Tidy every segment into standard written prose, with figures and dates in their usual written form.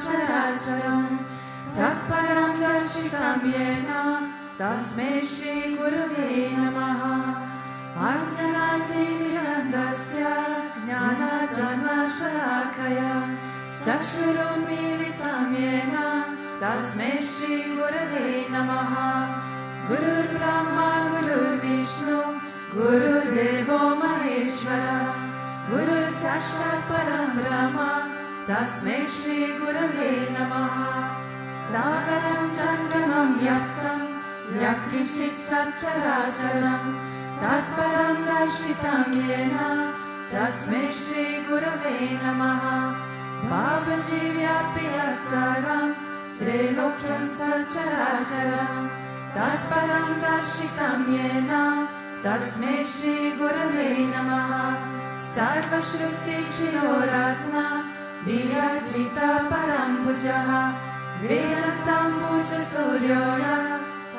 चराचरं तत्परं दर्शितं येन तस्मै श्री गुरवे नमः। अज्ञानातिमिरन्दस्य ज्ञानाञ्जनशलाकया चक्षुरुन्मीलितं येन तस्मै श्री गुरवे नमः। गुरुर्ब्रह्मा गुरुर्विष्णु गुरुर्देवो महेश्वरः गुरुर्साक्षात् परं ब्रह्म तस्मै श्री गुरवे नमः। स्थावरं चन्द्रमं व्यक्तं यत्किञ्चित् सच्चराचरं तत्परं दर्शितं येन तस्मै श्री गुरवे नमः। बाबाजी व्याप्य यत्सर्वं त्रैलोक्यं सच्चराचरं तत्परं दर्शितं येन तस्मै श्री गुरवे नमः। सर्वश्रुतिशिरोरत्न विराजिता परं भुजः वेदं भुजसूर्योय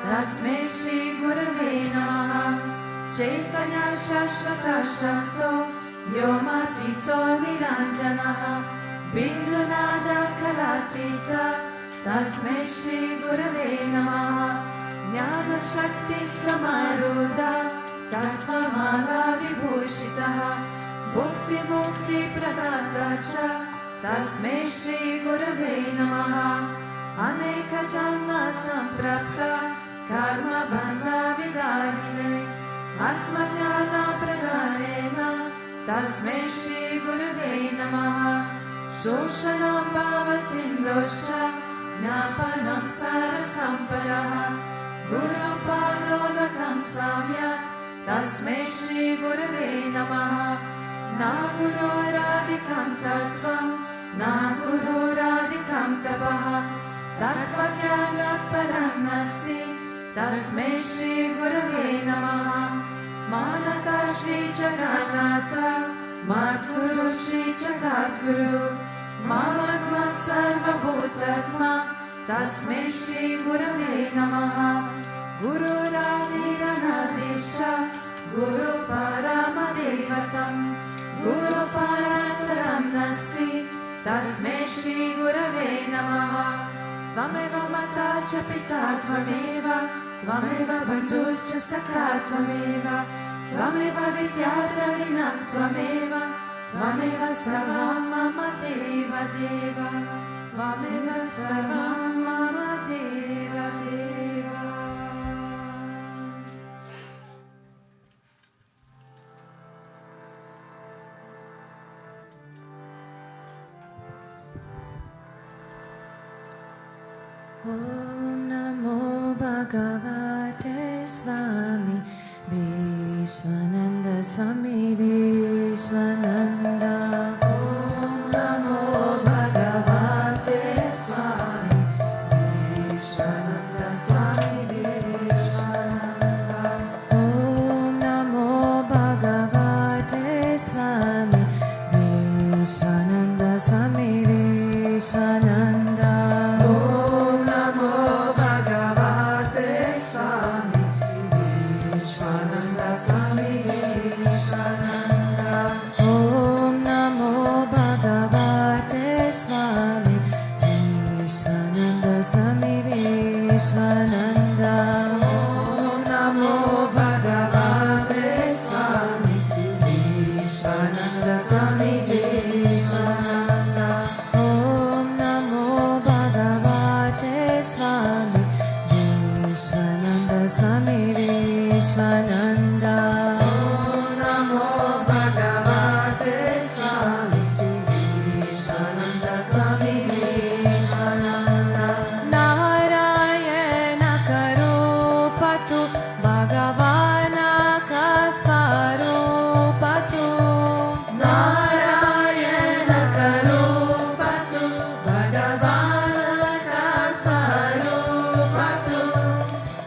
तस्मै श्री गुरवे नमः। चैतन्य शाश्वत शक्तो व्योमातीतो निरञ्जनः बिन्दुनादकलातीत तस्मै श्री गुरवे नमः। ज्ञानशक्तिसमारूढा तत्त्वमाला विभूषितः भुक्तिमुक्तिप्रदाता च तस्मै श्री गुरवे नमः। अनेकजन्म सम्प्राप्त कर्मबन्धविदारिणे आत्मज्ञानप्रदानेन तस्मै श्री गुरवे नमः। शोषणं भावसिन्धोश्च ज्ञापनं सारसम्पदः गुरुपादोदकं सम्यक् तस्मै श्री गुरवे नमः। न गुरोरादिकं तत्त्वं न गुरोरादिकं तपः तत्त्वज्ञानात् परं नास्ति तस्मै श्री गुरवे नमः। मानक श्री जगन्नाथ मद्गुरु श्री जगद्गुरु मामग्न सर्वभूतात्मा तस्मै श्री गुरवे नमः। गुरुरादिरनादिश्च गुरुपरमदैवतं गुरुपरान्तरं नास्ति तस्मै श्री गुरवे नमः। त्वमेव माता च पिता त्वमेव त्वमेव बन्धुश्च सखा त्वमेव त्वमेव विद्याद्रविणं त्वमेव त्वमेव सर्वं मम देव देव त्वमेव सर्वं मम देव देव। ॐ नमो भगवते स्वामी विश्वानन्द स्वामी विश्वानन्द। ॐ नमो भगवते स्वामी विश्वानन्द स्वामी विश्वानन्द। ॐ नमो भगवते स्वामी विश्वानन्द स्वामी विश्वानन्द।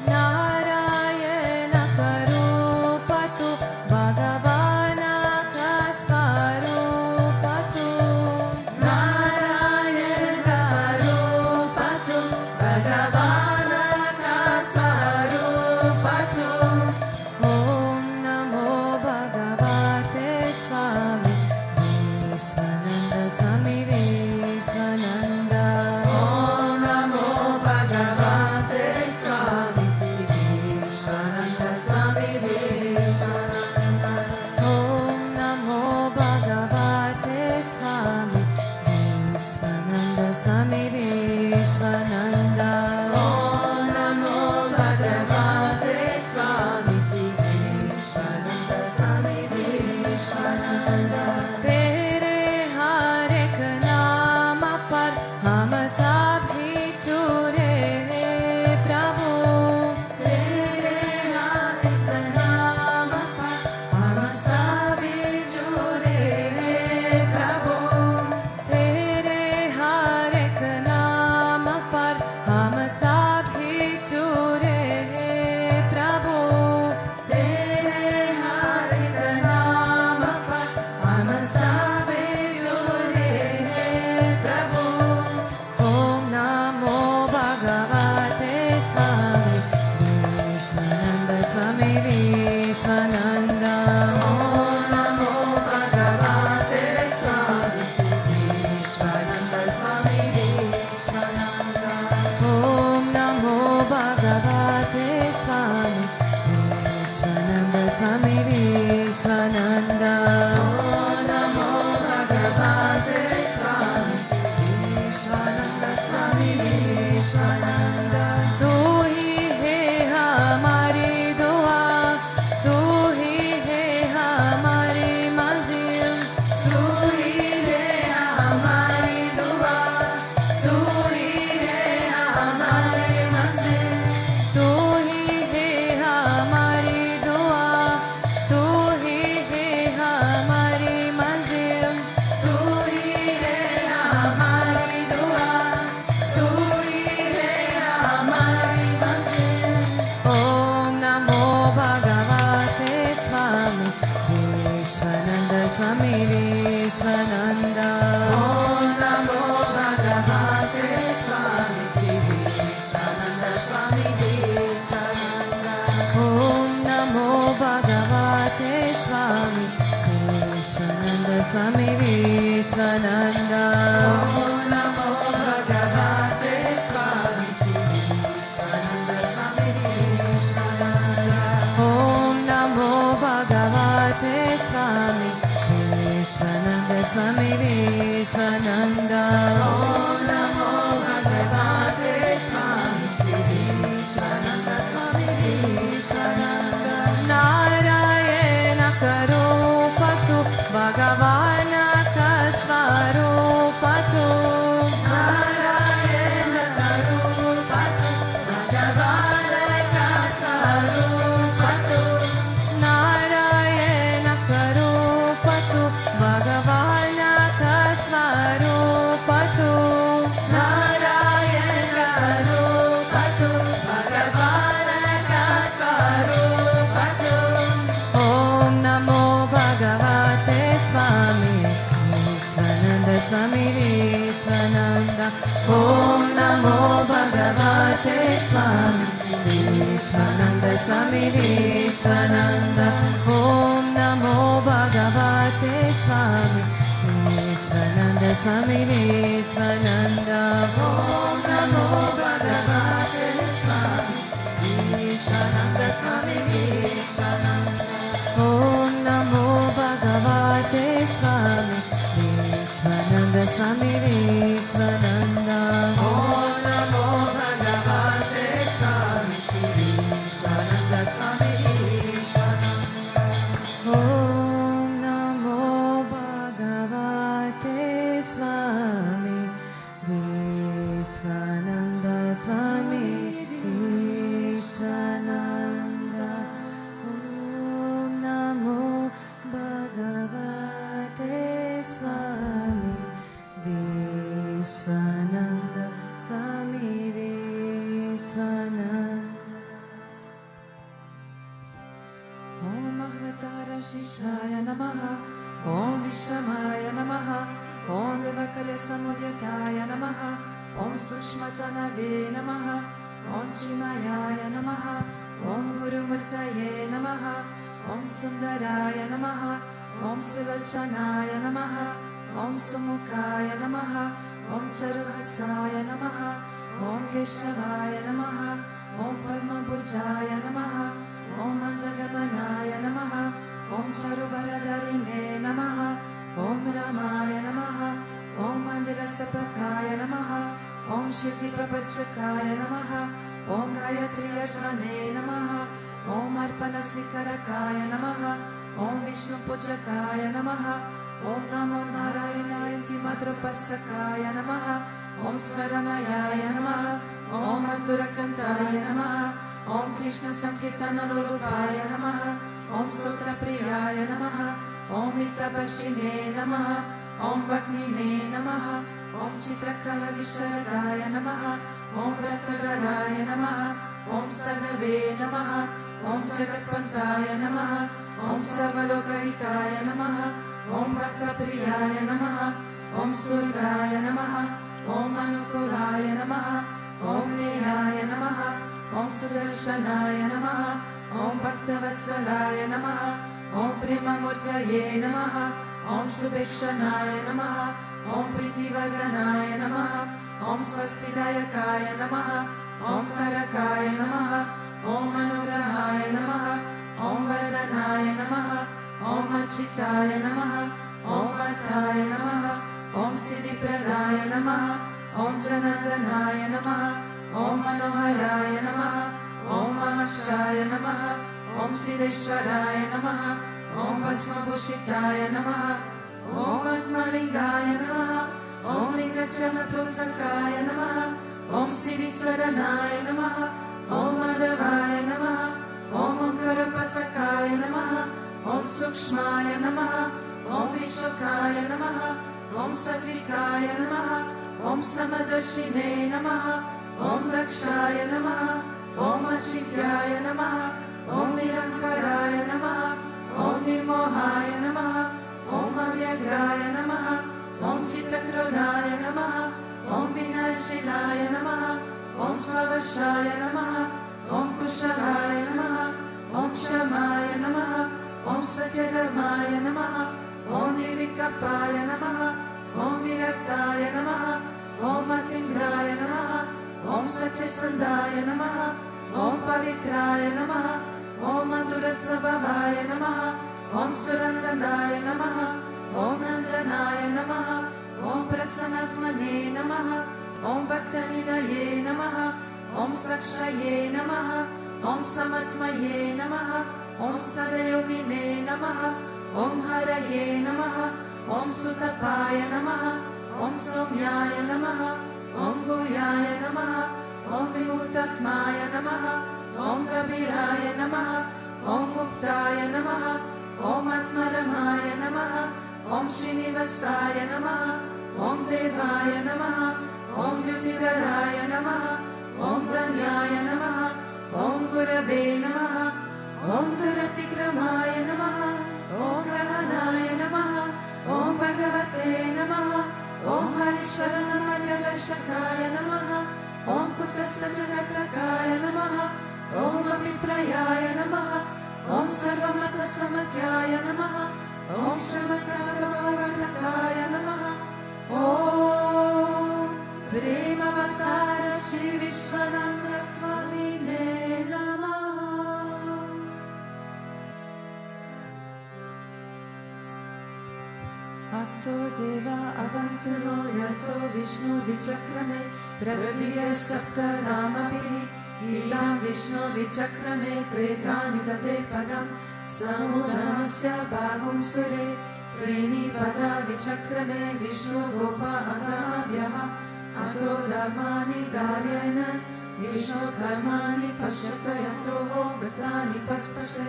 Narayana Karu Vishwananda. Om Namo Bhagavate Swami Vishwananda Swami Vishwananda. Om Namo Bhagavate Swami Vishwananda Swami Vishwananda. Om Namo Bhagavate Swami Vishwananda Swami Vishwananda. Tu hi hai hamari dua, tu hi hai hamari manzil, tu hi hai hamari dua, tu hi hai hamari manzil, tu hi hai hamari dua, tu hi hai hamari manzil, tu hi hai hamari dua, tu hi hai hamari manzil. Om Namo Bhagavate Swami Vishwananda Swami Vishwananda. Om Namo Bhagavate Swami Vishwananda Swami Vishwananda. Om Namo Bhagavate Swami Vishwananda Swami Vishwananda. Om Namo Bhagavate Swami Vishwananda Swami Vishwananda. Om Namo Bhagavate Swami Vishwananda Swami Vishwananda. Om Namo Bhagavate Swami Vishwananda Swami Vishwananda. Narayana Karupatu Bhagavana Kasvarupatu. Narayana Karupatu Bhagavana Kasvarupatu. Narayana Karupatu Bhagavana Kasvarupatu. Narayana Karupatu Bhagavana Kasvarupatu. Om Namo Bhagavate Swami Vishwananda Swami Vishwananda. Om Namo Bhagavate Swami Vishwananda Swami Vishwananda. Om Namo Bhagavate Swami Vishwananda Swami Vishwananda. Om Namo Bhagavate Swami Vishwananda Swami Vishwananda. Om Namo Bhagavate Swami Vishwananda Swami Vishwananda. Om Namo Bhagavate Swami Vishwananda Swami Vishwananda. Om Namo Bhagavate Swami Vishwananda Swami Vishwananda. Om Namo Bhagavate Swami Vishwananda Swami Vishwananda. Om Ahvatara Shishaya Namaha. Om Vishamaya Namaha. Om Devakara Samudyataya Namaha. Om Sukshmatanave Namaha. Om Chimayaya Namaha. Om Guru Murtaye Namaha. Om Sundaraya Namaha. Om Sulachanaya Namaha. Om Sumukaya Namaha. Om Charuhasaya Namaha. Om Keshavaya Namaha. Om Padmabhujaya Namaha. Om Mandagamanaya Namaha. Om Charubaradharine Namaha. Om Ramaya Namaha. Om Mandirastapakaya Namaha. Om Shivdipapachakaya Namaha. Om Gayatri Yajvane Namaha. Om Arpanasikarakaya Namaha. Om Vishnu Pujakaya Namaha. Om Namo Narayana Intimadrapasakaya Namaha. Om Swaramayaya Namaha. Om Madhurakantaya Namaha. Om Krishna Sankirtana Lolupaya Namaha. Om Stotra Priyaya Namaha. Om Itabashine Namaha. Om Vakmine Namaha. Om Chitrakala Visharadaya Namaha. Om Vratadaraya Namaha. Om Sadave Namaha. Om Jagatpantaya Namaha. Om Sarvalokahitaya Namaha. Om Bhaktapriyaya Namaha. Om Surgaya Namaha. Om Anukulaya Namaha. Om Neyaya Namaha. Om Sudarshanaya Namaha. Om Bhakti Bhaktavatsalaaya Namaha, Om Premamurtaye Namaha, Om Subhekshanaya Namaha, Om Pritivardhanaya Namaha, Om Swastidayakaya Namaha, Om Karakaya Namaha, Om Anugrahaya Namaha, Om Vardhanaya Namaha, Om Achitaya Namaha, Om Arthaya Namaha, Om Siddhipradaya Namaha, Om Janardhanaya Namaha, Om Manoharaya Namaha, Om Mahashaya Namaha, Om Siddheshwaraya Namaha, Om Bhasmabhushitaya Namaha, Om Atmalingaya Namaha, Om Lingachanapusakaya Namaha, Om Siddhiswaranaya Namaha, Om Madhavaya Namaha, Om Omkarapasakaya Namaha, Om Sukshmaya Namaha, Om Vishokaya Namaha, Om Satvikaya Namaha, Om Samadashine Namaha, Om Dakshaya Namaha, Om Achityaya Namaha, Om Nirankaraya Namaha, Om Nirmohaya Namaha, Om Avyagraya Namaha, Om Chitakrodaya Namaha, Om Vinashilaya Namaha, Om Svavashaya Namaha, Om Kushalaya Namaha, Om Shamaya Namaha, Om Satyadharmaya Namaha, Om Nirvikapaya Namaha, Om Viraktaya Namaha, Om Atindraya Namaha, Om Satyasandaya Namaha, Om Pavitraya Namaha, Om Madhurasvabhavaya Namaha, Om Surandandaya Namaha, Om Nandranaya Namaha, Om Prasanatmane Namaha, Om Bhaktanidaye Namaha, Om Sakshaye Namaha, Om Samatmaye Namaha, Om Sadayogine Namaha, Om Haraye Namaha, Om Sutapaya Namaha, Om Somyaya Namaha, Om Guyaya Namaha, Om Vibhutakmaya Namaha, Om Kabiraya Namaha, Om Guptaya Namaha, Om Atmaramaya Namaha, Om Srinivasaya Namaha, Om Devaya Namaha, Om Jyotidaraya Namaha, Om Danyaya Namaha, Om Gurave Namaha, Om Duratikramaya Namaha, Om Gahanaya Namaha, Om Bhagavate Namaha, Om Harisharanamardagashakaya Namaha, Om Kutasthajakartakaya Namaha, Om Abhiprayaya Namaha, Om Sarvamata Samatyaya Namaha, Om Shramakavavardakaya Namaha, Om Premavatara Shri Vishwananda Swamine Namaha. Atto Deva Avantano Yato Vishnu Vichakrame Pradhiya Saptadamapi Ilam Vishnu Vichakrame Tretani Tate Padam Samudamasya Bhagum Sure Trini Pada Vichakrame Vishnu Gopa Adamabhyaha Atto Dharmani Daryena Vishnu Karmani Pashyata Yatro Vrtani Paspase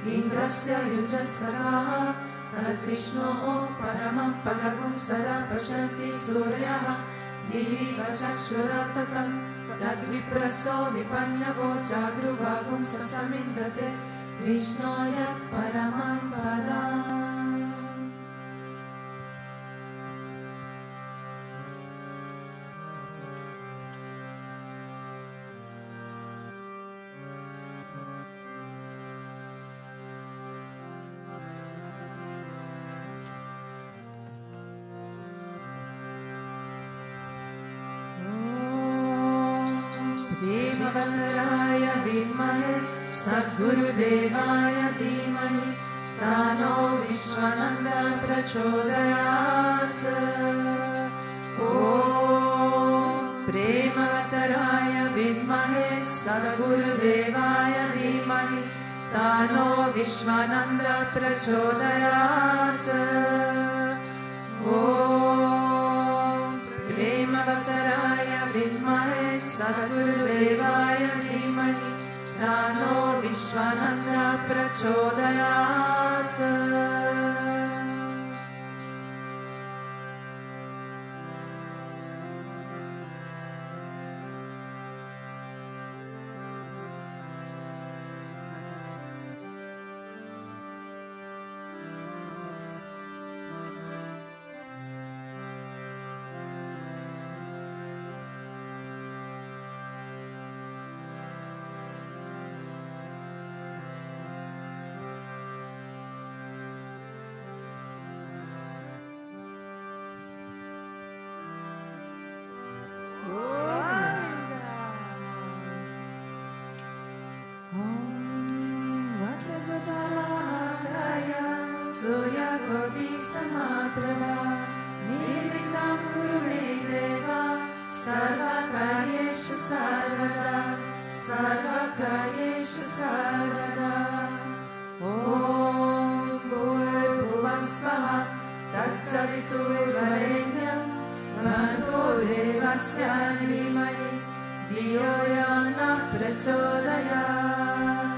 Indrasya Yujasaraha Tad Vishnu Paramam Padagum Sada Pashanti Suryaha Divi Vachakshuratatam Tad Vipraso Vipanyavo Chagruvagum Sasamindate Vishnoyat Paramam Padam. Premavandharaya Vimahe Sadgurudevaya Dhimahi Tano Vishwananda Prachodayat. Om Premavandharaya Vimahe Sadgurudevaya Dhimahi Tano Vishwananda Prachodayat. Om Premavandharaya Vimahe Sadgurudevaya Dhimahi Tano Vishwananda Prachodayat. Surya-koti Samaprabha Nirvignam Kuru Me Deva Sarvakaryeshu Sarvada Sarvakaryeshu Sarvada Om Bhurbhuvah Swaha Tatsaviturvarenyam Bhargo Devasya Dhimahi Dhiyo Yo Nah Prachodayat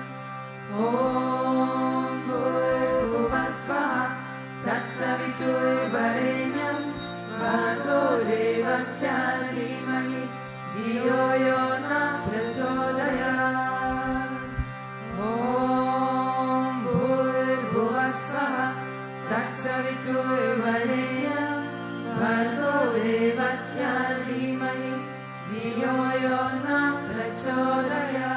Om Bhurbhuvah Swaha Tatsaviturvarenyam Bhargo Devasya Dhimahi Dhiyo Yo Nah Prachodayat Om Bhurbhuvah Swaha Tatsaviturvarenyam Bhargo Devasya Dhimahi Dhiyo Yo Nah Prachodayat.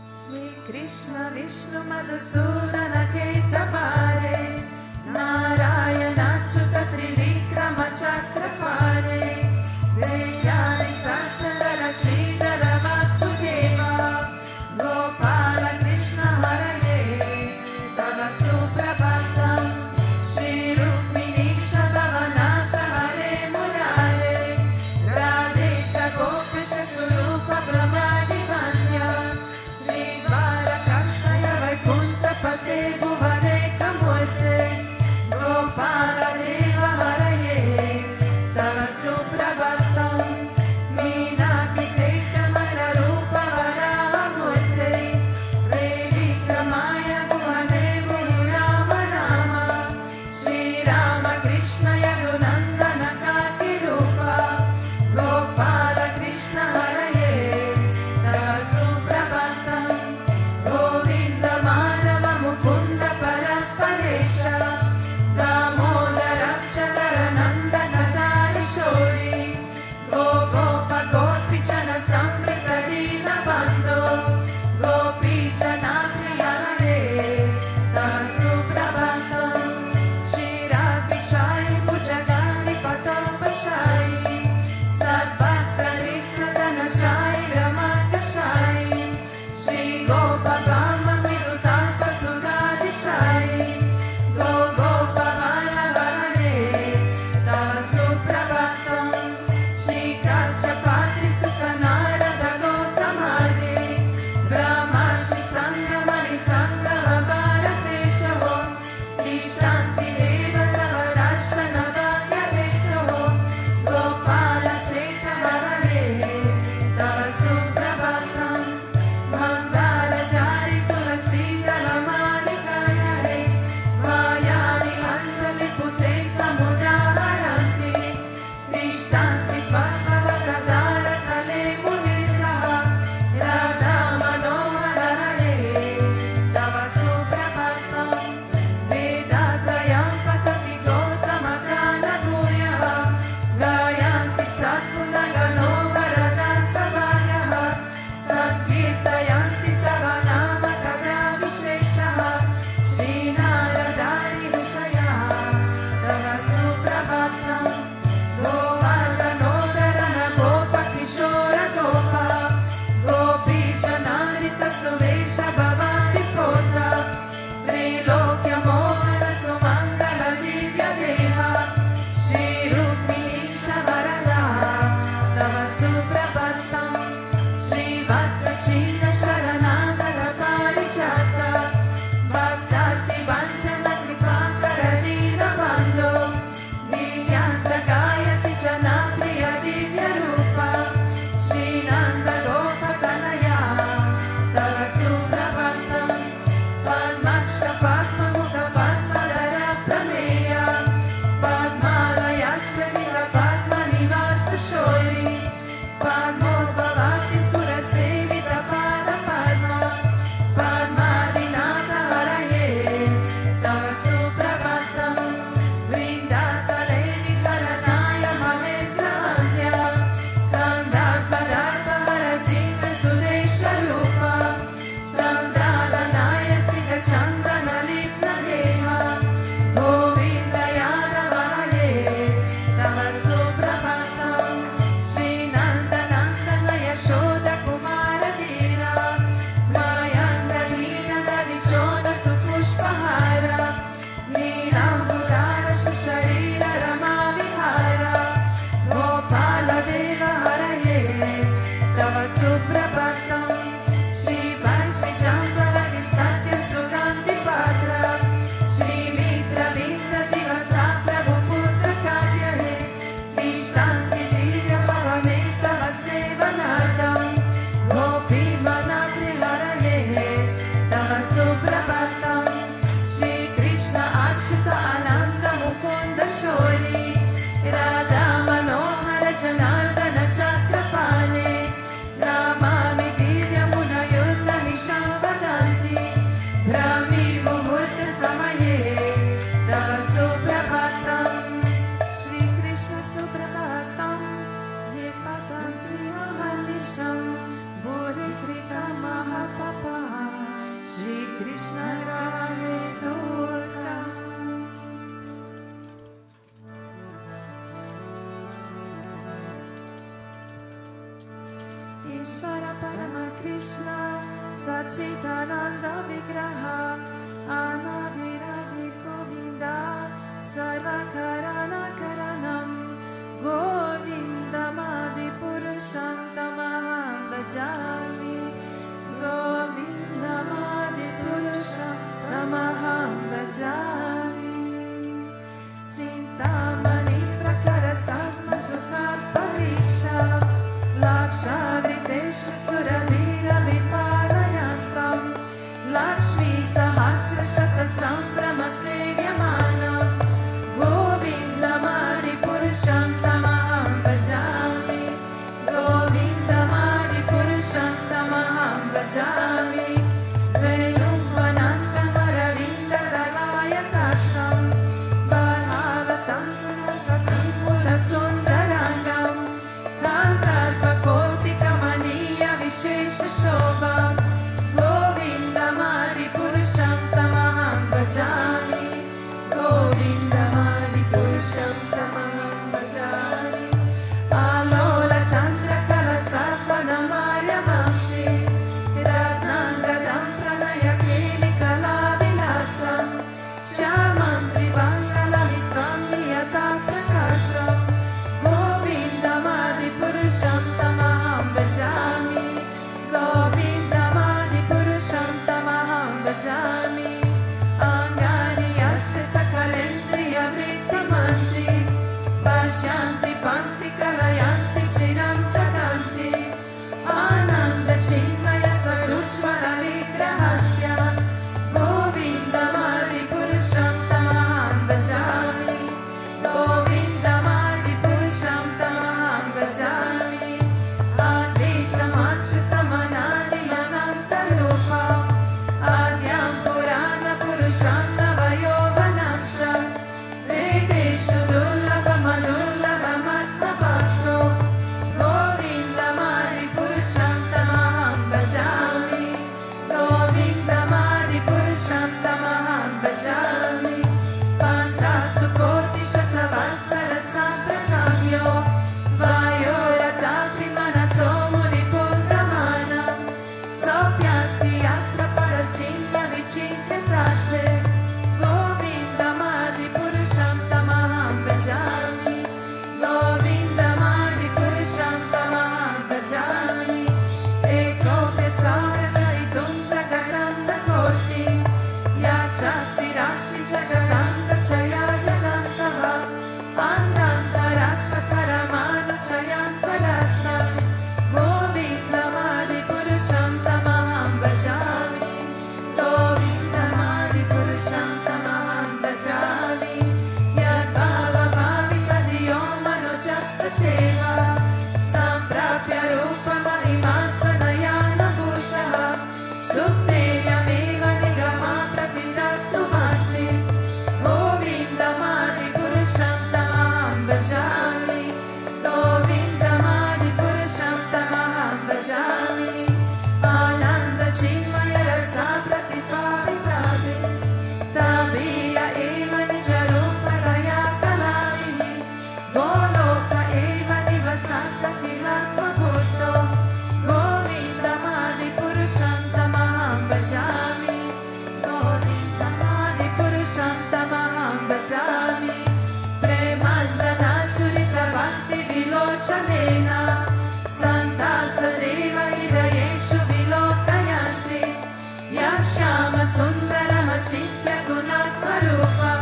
Shri Krishna Vishnu Madhusudana Ketapale Narayana Achyuta Trivikrama Chakrapale Devyani Sachara Sridhara Vasudeva Gopala Krishna Haraye Tava Suprabhatam Shri Rukminisha Bhavanasha Hare Murare Radesha Gopesha Surupa Brahmadi Vanya Shri Dvarakashaya Vaikuntha Pate Bhuvane Kamurte Gopala Deva Haraye Tava Suprabhatam Meenaki Ketamana Rupa Varaha Murte Revikramaya Bhuvane Rama Rama Shri Rama Krishna Yadunandana Kaki Rupa Gopala Krishna Haraye Tava Suprabhatam Govinda Madhava Mukunda Paraparesha Damodara Chandara Nandana Darishori Gopa Gopijana Samrita Dina Bandho Gopi Jana Priya Hare Tava Suprabhatam Shirabhishai Bhujagani Patapashai Sadbhakari Sadanashai Ramakashai Shri Gopa Gama Vidutalpa Sudadishai Gopa Vallabha Hare Tava Suprabhatam Shri Kashyapatri Sukhanarada Gautamade Brahma Shri Sangamani Sangama Bharateshaho Tishtanti Deva Tava Darshana Vayadetaho Gopala Seta Hare Tava Suprabhatam Mangala Jari Tulasi Dala Malika Hare Ishvara Parama Krishna Sachidananda Vigraha Anadiradir Govinda Sarvakarana Karanam Govindamadi Purusham Tamaham Bhajami Govindamadi Purusham Tamaham Bhajami Chintamani Prakara Sadma Sukhat Pariksha Laksha Vritesha Suravira Vipalayantam Lakshmi Sahasra Shata Sambrama Sevyamanam Govindamadi Purusham Tamaham Bhajami Govindamadi Purusham Tamaham Bhajami Velum Vanantam Aravinda Dalaya Taksham Bharavatam Sumasvatam Pula Sundarangam Kantarpa Koti Kamaniya Vishesha Shobham Govindamadi Purusham Tamaham Bhajami Govindamadi Purusham Tamaham Bhajami Alola Chandra Kala Satvana Marya Vamshi Ratnangadam Pranaya Keli Kala Vilasam Shyamam Trivangala-litam Niyata Prakasham Govindamadi Purusham Tamaham Bhajami Govindamadi Purusham Tamaham Bhajami Angani Yasya Sakalendriya Vritti Mandi Bhashyanti Panti Kalayanti Chiram Jaganti Ananda Chinmaya Sarujvala Vigrahasya Govindamadi Purusham Tamaham Bhajami Govindamadi Purusham Tamaham Bhajami Advitam Achyutam Anadimam Anantarupam Adyam Purana Purusham Navayovanam Cha Vedeshu Durlabam Adurlabam Atmapatro Govindamadi Purusham Tamaham Bhajami Govindamadi Purusham Tamaham Bhajami Pantastu Koti Shatavatsara Sampranamyo Vayoratapi Manaso Munipurgamanam Sopyasti Yatra Parasinya Vichitya Tatve Govindamadi Purusham Tamaham Bhajami Govindamadi Purusham Tamaham Bhajami Ekopya Sara Charitum Jagadanda Koti Yachakvirasti Jagadanda Chayadanantava Andantarasta Paramanu Chayantarasta Govindamadi Purusham Tamaham Bhajami Govindamadi Purusham Tamaham Bhajami Yadbhava Bhavika Diyo Manojasthateva Samprapya Rupa Mahimasanayana Bhushaha Sukteryameva Nigama Pratindastu Matri Govindamadi Purusham Tamaham Bhajami Govindamadi Purusham Tamaham Bhajami Ananda Chinmaya Rasa Pratipavitavis Tabiya Eva Nijarupalaya Kalavihi Goloka Eva Nivasanta Kilatma Bhutto Govindamadi Purusham Tamaham Bhajami Govindamadi Purusham Tamaham Bhajami Premanjana Shurita Bhakti Vilochanena Santasa Deva Hidayeshu Vilokayanti Yashama Sundarama Chitya Guna Swarupa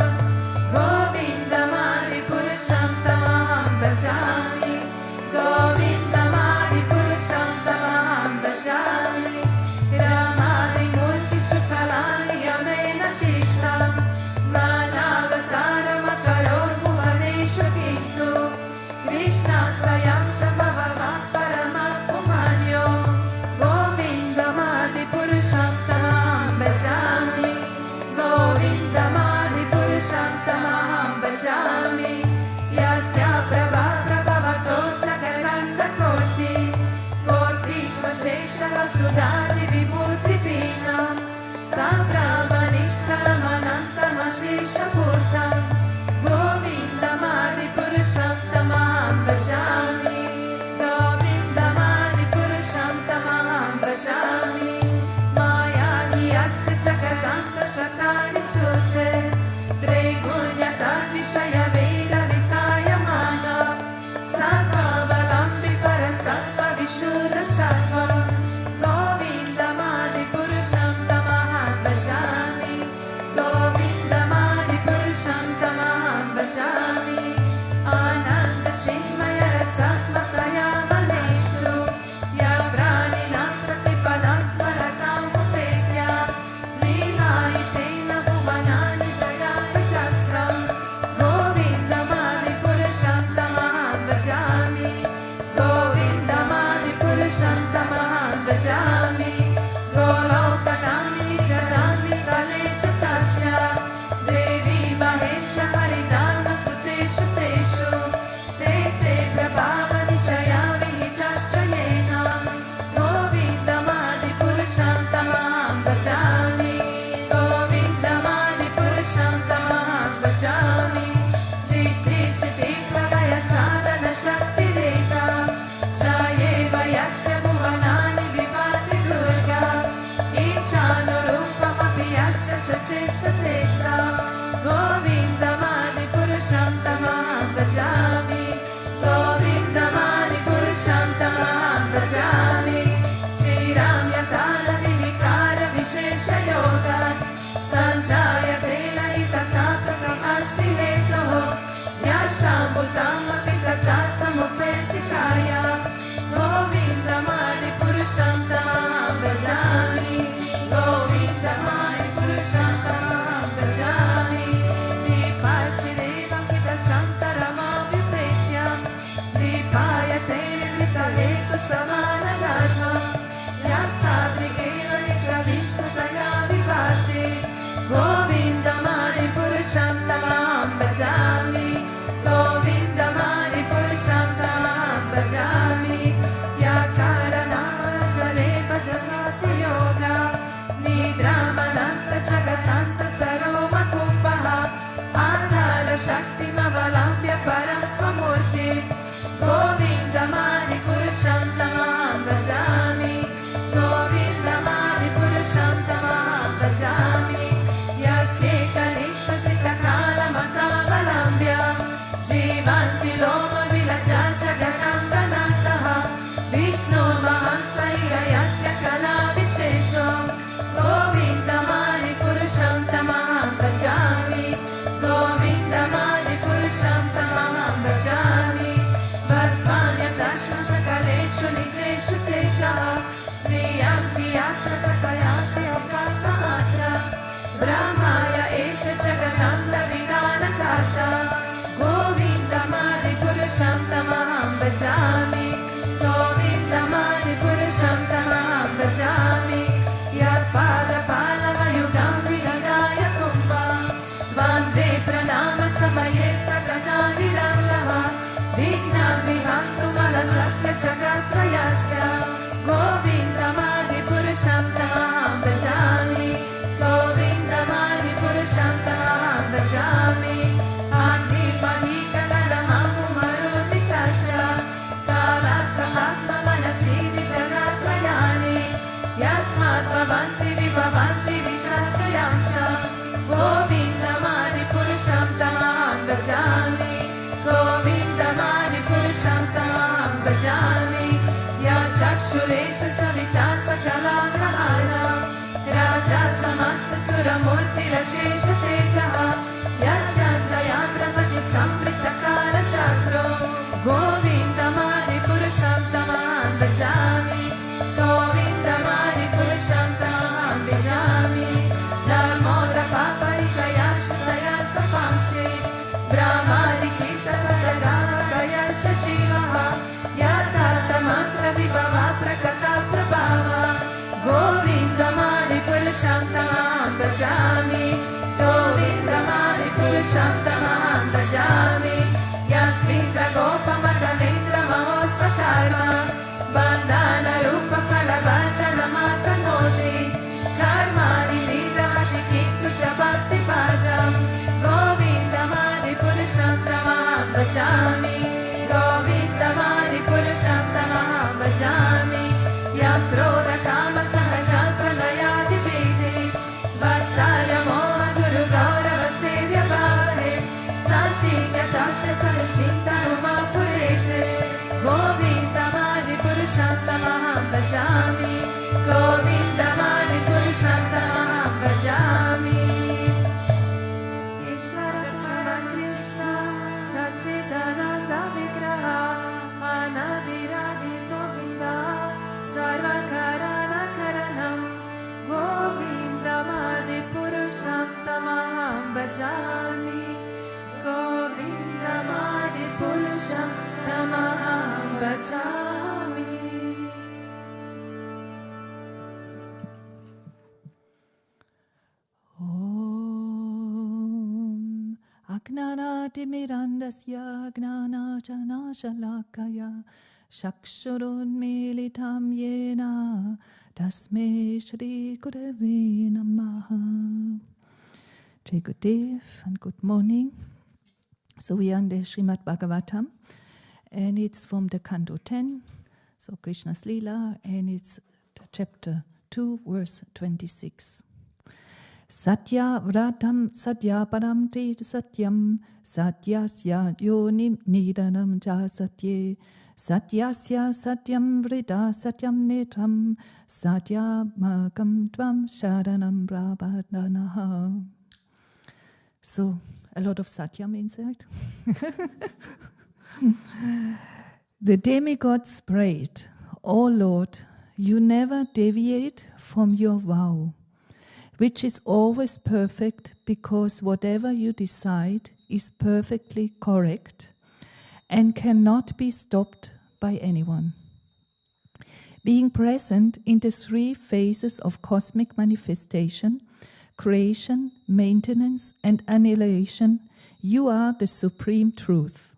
Govindamadi Purusham Tamaham Bhajami Govindamadi Purusham Tamaham Bhajami Ramadi Murti Shukalani Yamena Tishtam Nanavataram Akarod Bhuvaneshu Kintu Krishna Swayam Sambhava Paramapumanyo Govindamadi Purusham Tamaham Bhajami Govindamadi Shaktimavalamya Param Swamurti Govindamadi Purusham Tamaham Bhajami Govindamadi Purusham Tamaham Bhajami Yasyeka Nishvasita Kala Matavalambya Jivanti Loma Vilaja Jagatanganantaha Vishnu Mahasaiga Yasya Kala Vishesho Govindamadi Purusham Tamaham Bhajami Govindamadi Purusham Tamaham Bhajami Vasvanya Dashma Shakaleshu Nijeshu Tejaha Sriyam Kiyatra Takayati Avata Atra Brahmaya Esha Jagananda Vidana Karta Govindamadi Purusham Tamaham Bhajami Govindamadi Purusham Tamaham Bhajami Yadpada Palava Yugam Vihagaya Kumbha Dvandve Pranama Samaye Sakata Virajaha Vigna Vihantu Malasasya Jagatrayasya Govindamadi Purusham Tamaham Bhajami Govindamadi Purusham Tamaham Bhajami Andi Panika Gadamamu Maruti Shascha Kalasta Atma Manasidi Jagatrayani Yasmat Bhavanti Vibhavanti Vishatrayamsha Govindamadi Purusham Tamaham Bhajami Govindamadi Purusham Tamaham Bhajami Ya Chakshuresha Savita Sakala Grahana Raja Samasta Suramurti Rashesha Tejaha Yasyantayam Brahmati Samprita Kala Chakro Govindamadi Purusham Tamaham Bhajami Govindamadi Purusham Tamaham Bhajami Dharmoda Paparichayashtayasta Pamsi Brahmadi Kita Tatagama Kayascha Jivaha Yatata Mantra Vibhava Prakata Prabhava Govindamadi Purusham Tamaham Bhajami Govindamadi Purusham Tamaham Bhajami Yasvitra Gopa Madhavendra Mahosa Karma Bandhana Rupa Kalabhajana Mata Noti Karmani Nidahati Kintu Chabhakti Bhajam Govindamadi Purusham Tamaham Bhajami Govindamadi Purusham Tamaham Bhajami Yam Krodha Kama Sahajam Pranayati Vidi Vatsalya Moha Guru Gaurava Sevya Bhave Chanchitya Tasya Sarashinta Numa Purete Govindamadi Purusham Tamaham Bhajami Govindamadi Purusham Tamaham Bhajami Ishvara Hara Krishna Sachidananda Vigraha Anadiradi Govinda Sarvakarana Karanam Govindamadi Purusham Tamaham Bhajami Govindamadi Purusham Tamaham Bhajami Om Agnanatimirandasya Gnanajanashalakaya Shakshurunmilitam Yena Tasme Shri Gurave Namaha. Very good day and good morning. So we are in the Srimad Bhagavatam, and it's from the Canto 10, so Krishna's Leela, and it's chapter 2, verse 26. Satya vratam satya param te satyam satyasya yonim nidanam ja satye satyasya satyam vrita satyam netram satyamagam tvam sharanam prabhadanaha. So, a lot of satyam inside. The demigods prayed, "O Lord, you never deviate from your vow, which is always perfect, because whatever you decide is perfectly correct and cannot be stopped by anyone. Being present in the three phases of cosmic manifestation, creation, maintenance, and annihilation, you are the supreme truth.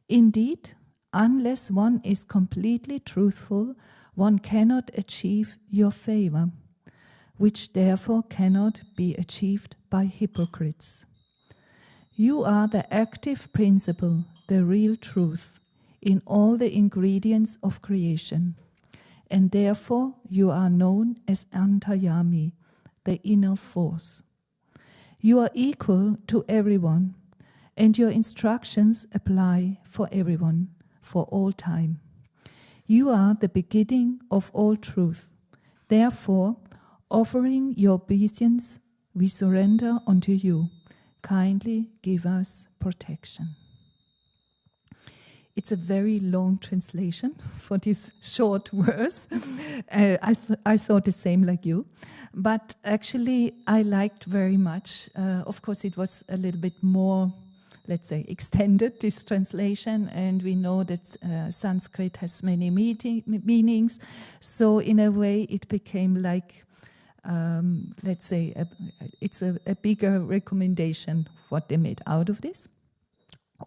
Indeed, unless one is completely truthful, one cannot achieve your favor, which therefore cannot be achieved by hypocrites. You are the active principle, the real truth, in all the ingredients of creation. And therefore you are known as Antayami, the inner force. You are equal to everyone, and your instructions apply for everyone, for all time. You are the beginning of all truth. Therefore, offering your obeisance, we surrender unto you. Kindly give us protection. It's a very long translation for this short verse. I thought the same like you. But actually, I liked very much. Of course, it was a little bit more, let's say, extended, this translation. And we know that Sanskrit has many meanings. So in a way, it became like, let's say, it's a bigger recommendation what they made out of this.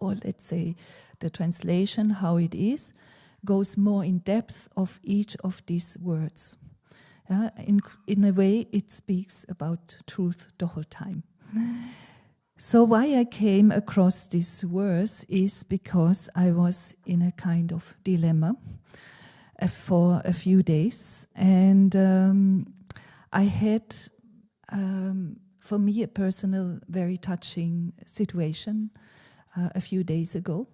Or let's say the translation, how it is, goes more in depth of each of these words. In a way, it speaks about truth the whole time. So why I came across this verse is because I was in a kind of dilemma for a few days. And I had, for me, a personal, very touching situation a few days ago.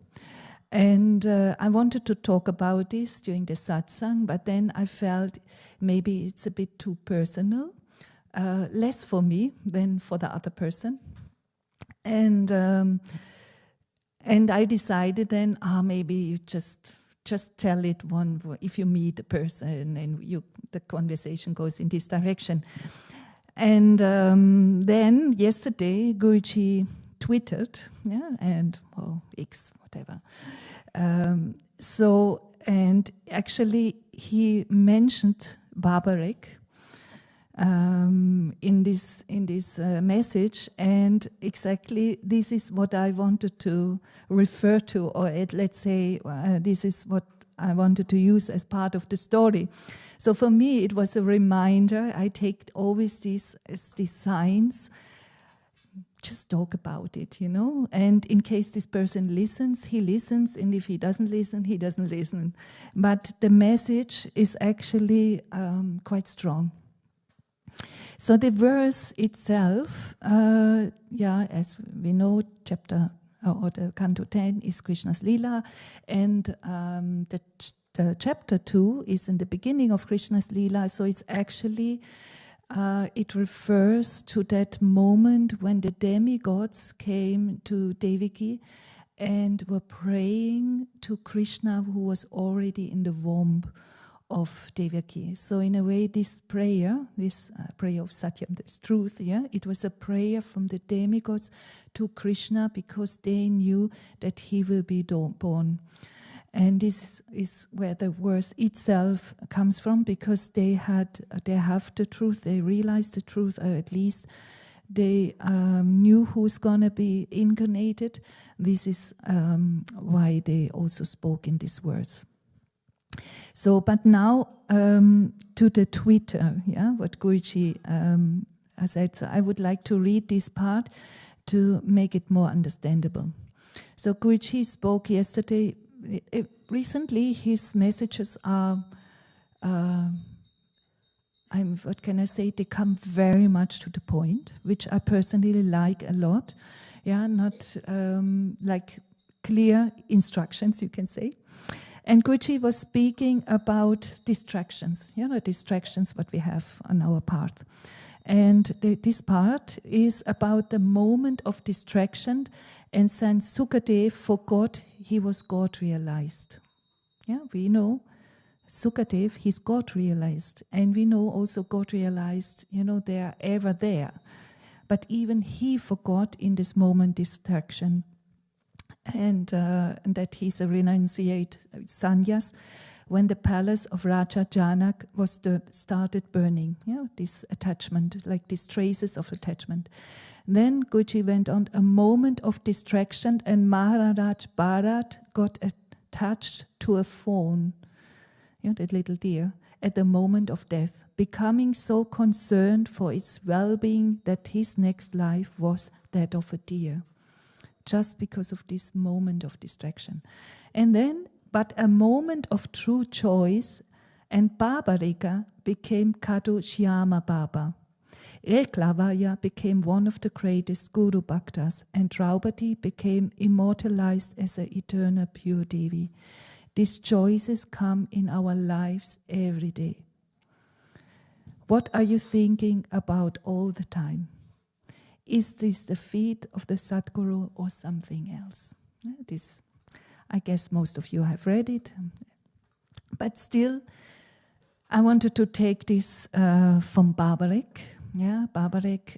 And I wanted to talk about this during the satsang, but then I felt maybe it's a bit too personal, less for me than for the other person. And I decided then, maybe you just tell it if you meet a person and the conversation goes in this direction. And then yesterday, Guruji tweeted, X, whatever. And actually he mentioned Babarek in this message, and exactly this is what I wanted to refer to, or let's say this is what I wanted to use as part of the story. So for me, it was a reminder. I take always these as these signs. Just talk about it, and in case this person listens, he listens, and if he doesn't listen, he doesn't listen. But the message is actually quite strong. So the verse itself, as we know, chapter or the Canto 10 is Krishna's Lila, and the chapter 2 is in the beginning of Krishna's Lila. So it's actually it refers to that moment when the demigods came to Devaki and were praying to Krishna, who was already in the womb of Devaki. So in a way, this prayer of Satyam, this truth, it was a prayer from the demigods to Krishna because they knew that he will be born. And this is where the verse itself comes from, because they have the truth, they realized the truth, or at least they knew who's going to be incarnated. This is why they also spoke in these words. So, but now to the Twitter, what Guruji said. So I would like to read this part to make it more understandable. So Guruji spoke yesterday. Recently, his messages are, what can I say? They come very much to the point, which I personally like a lot. Not like clear instructions, you can say. And Guruji was speaking about distractions, distractions what we have on our path. And this part is about the moment of distraction, and since Sukadev forgot, he was God realized. We know Sukadev, he's God realized. And we know also God realized, they are ever there. But even he forgot in this moment distraction. And that he's a renunciate sannyas when the palace of Raja Janak was started burning, this attachment, like these traces of attachment. Then Guruji went on, a moment of distraction, and Maharaj Bharat got attached to a fawn, that little deer, at the moment of death, becoming so concerned for its well-being that his next life was that of a deer. just because of this moment of distraction. And then, but a moment of true choice, and Babarika became Kadu Shyama Baba. Reklavaya became one of the greatest Guru Bhaktas, and Draupadi became immortalized as an eternal pure Devi. These choices come in our lives every day. What are you thinking about all the time? Is this the feet of the Sadguru or something else? This, I guess most of you have read it, but still, I wanted to take this from Babarek. Yeah, Babarek,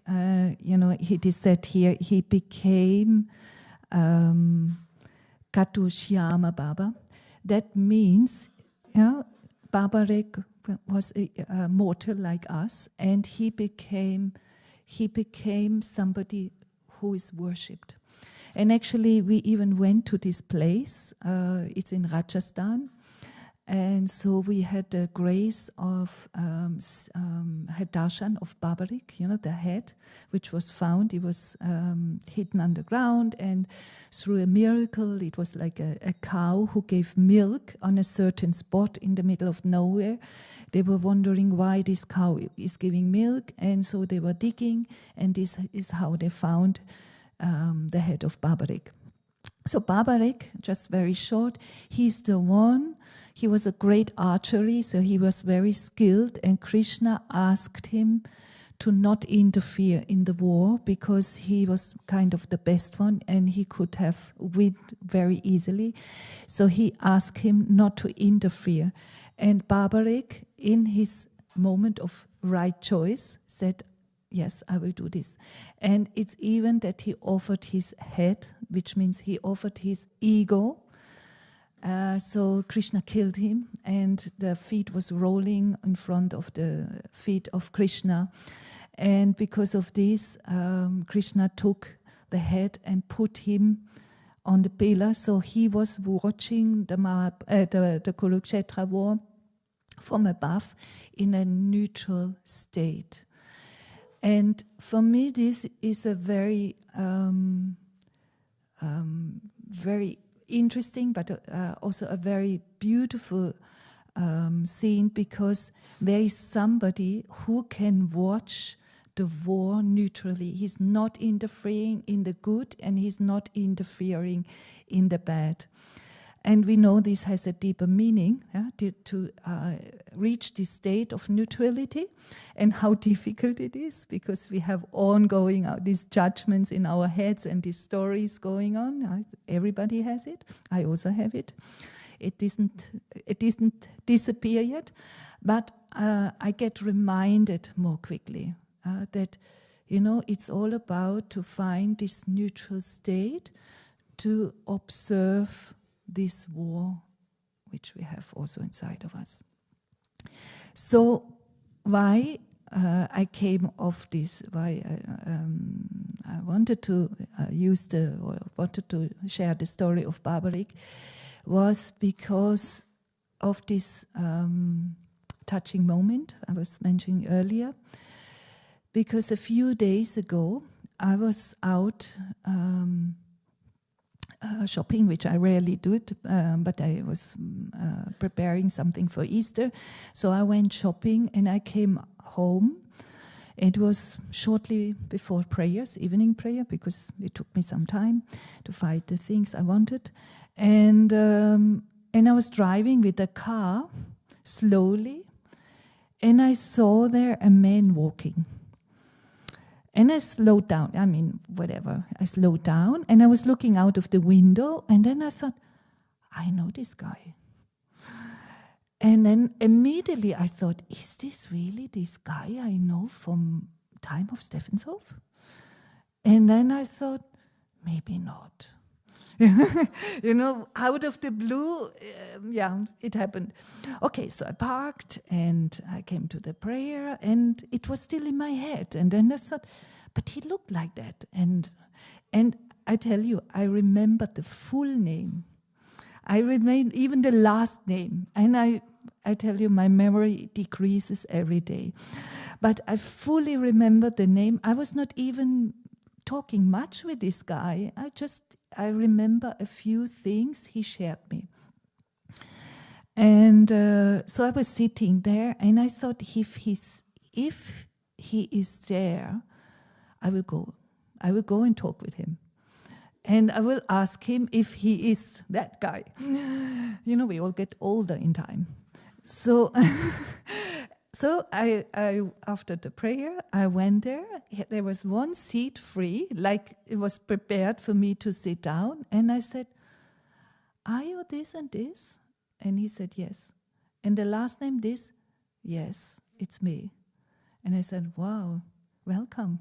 it is said here, he became Katu Shyama Baba. That means, Babarek was a mortal like us, and he became somebody who is worshipped. And actually, we even went to this place. It's in Rajasthan. And so we had the grace of had Darshan of Babarik, the head, which was found. It was hidden underground, and through a miracle, it was like a cow who gave milk on a certain spot in the middle of nowhere. They were wondering why this cow is giving milk, and so they were digging, and this is how they found the head of Babarik. So Babarik, just very short, he's the one. He was a great archery, so he was very skilled, and Krishna asked him to not interfere in the war because he was kind of the best one and he could have win very easily. So he asked him not to interfere. And Babarik, in his moment of right choice, said, yes, I will do this. And it's even that he offered his head, which means he offered his ego. So Krishna killed him, and the feet was rolling in front of the feet of Krishna. And because of this, Krishna took the head and put him on the pillar. So he was watching the Kurukshetra war from above in a neutral state. And for me, this is a very, very interesting, but also a very beautiful scene, because there is somebody who can watch the war neutrally. He's not interfering in the good, and he's not interfering in the bad. And we know this has a deeper meaning, to reach this state of neutrality, and how difficult it is, because we have ongoing these judgments in our heads and these stories going on. Everybody has it. I also have it. It didn't disappear yet, but I get reminded more quickly that, it's all about to find this neutral state, to observe this war, which we have also inside of us. So why I came off this, why I wanted to wanted to share the story of Babarik, was because of this touching moment I was mentioning earlier. Because a few days ago, I was out shopping, which I rarely do, but I was preparing something for Easter. So I went shopping and I came home. It was shortly before prayers, evening prayer, because it took me some time to find the things I wanted. And I was driving with a car slowly, and I saw there a man walking. And I slowed down, I slowed down, and I was looking out of the window, and then I thought, I know this guy. And then immediately I thought, is this really this guy I know from time of Stephanshof? And then I thought, maybe not. Out of the blue, it happened. Okay, so I parked and I came to the prayer, and it was still in my head. And then I thought, but he looked like that. And I tell you, I remembered the full name. I remained even the last name. And I tell you, my memory decreases every day. But I fully remember the name. I was not even talking much with this guy. I remember a few things he shared me. And so I was sitting there, and I thought, if he is there, I will go. I will go and talk with him. And I will ask him if he is that guy. You know, we all get older in time. So, so I after the prayer, I went there. There was one seat free, like it was prepared for me to sit down. And I said, "Are you this and this?" And he said, "Yes." "And the last name this?" "Yes, it's me." And I said, "Wow, welcome."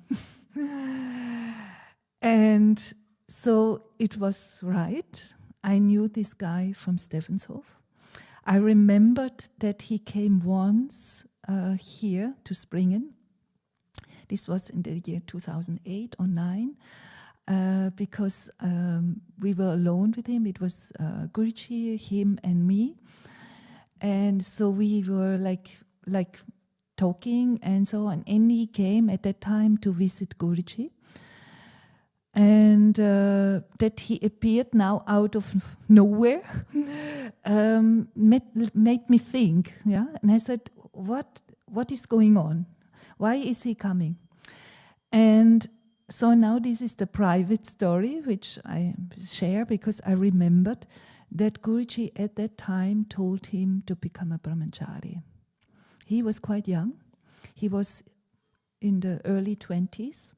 And so it was right. I knew this guy from Stevenshof. I remembered that he came once here to Springen. This was in the year 2008 or 9, because we were alone with him. It was Guruji, him, and me. And so we were like talking and so on. And he came at that time to visit Guruji. And that he appeared now out of nowhere made me think, yeah. And I said, what is going on? Why is he coming? And so now this is the private story which I share, because I remembered that Guruji at that time told him to become a brahmachari. He was quite young. He was in the early 20s.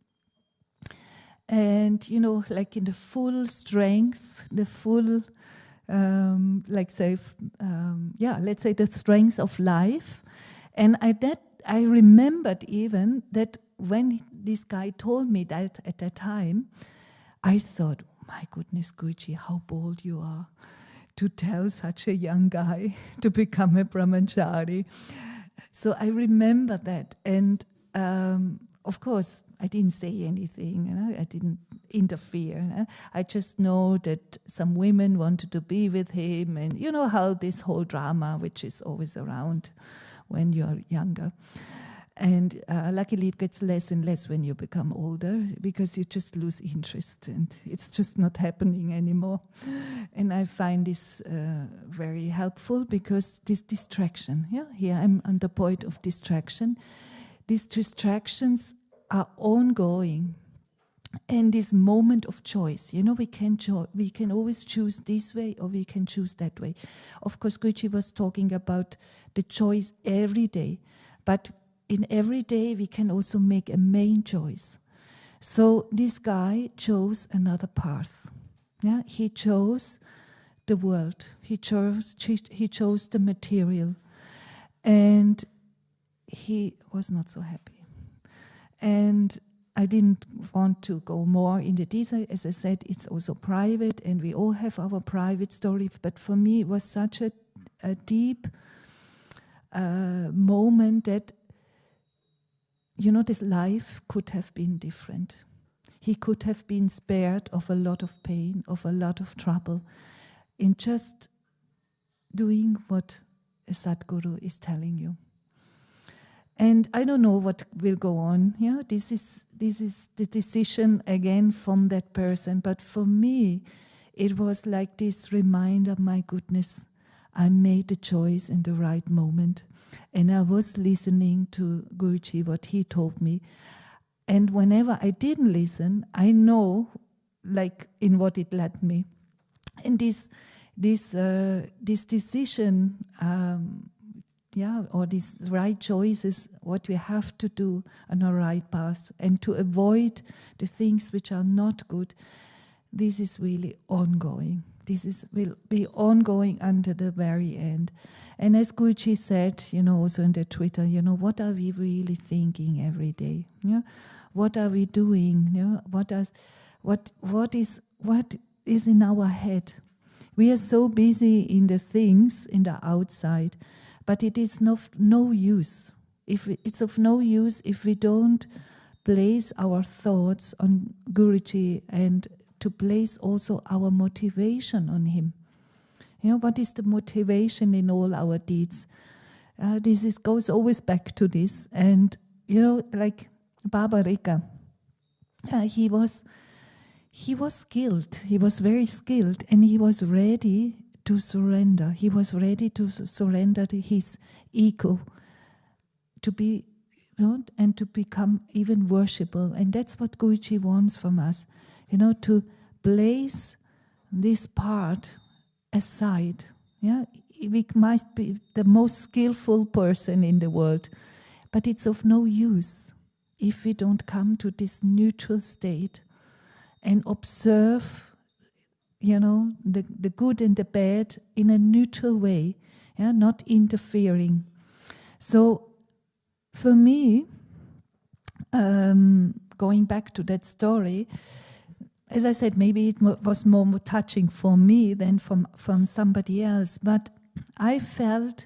And, you know, like in the full strength, the full, let's say the strength of life. And I remembered even that when this guy told me that at that time, I thought, oh my goodness, Guruji, how bold you are to tell such a young guy to become a brahmachari. So I remember that. And of course, I didn't say anything, you know? I didn't interfere. You know? I just know that some women wanted to be with him, and you know how this whole drama, which is always around when you're younger. And luckily it gets less and less when you become older, because you just lose interest and it's just not happening anymore. And I find this very helpful, because this distraction, here I'm on the point of distraction. These distractions are ongoing, and this moment of choice, you know, we can always choose this way or we can choose that way. Of course, Guruji was talking about the choice every day, but in every day we can also make a main choice. So this guy chose another path. Yeah, he chose the world. He chose the material, and he was not so happy. And I didn't want to go more into detail. As I said, it's also private, and we all have our private story. But for me, it was such a deep moment that, you know, this life could have been different. He could have been spared of a lot of pain, of a lot of trouble, in just doing what a Sadguru is telling you. And I don't know what will go on. Yeah, this is the decision again from that person. But for me, it was like this reminder, my goodness, I made the choice in the right moment. And I was listening to Guruji, what he told me. And whenever I didn't listen, I know, like, in what it led me. And this decision, or these right choices, what we have to do on our right path, and to avoid the things which are not good, this is really ongoing. Will be ongoing until the very end. And as Guruji said, you know, also in the Twitter, you know, what are we really thinking every day? Yeah, what are we doing? Yeah, what is in our head? We are so busy in the things in the outside, but it is no use. It's of no use if we don't place our thoughts on Guruji, and to place also our motivation on him. You know, what is the motivation in all our deeds? Goes always back to this. And, you know, like Baba Rika, he was he was skilled. He was very skilled, and he was ready to surrender. He was ready to surrender to his ego, to be, and to become even worshipable. And that's what Guruji wants from us, to place this part aside. Yeah, we might be the most skillful person in the world, but it's of no use if we don't come to this neutral state and observe the good and the bad in a neutral way, not interfering. So for me, going back to that story, as I said, maybe it was more touching for me than from somebody else, but I felt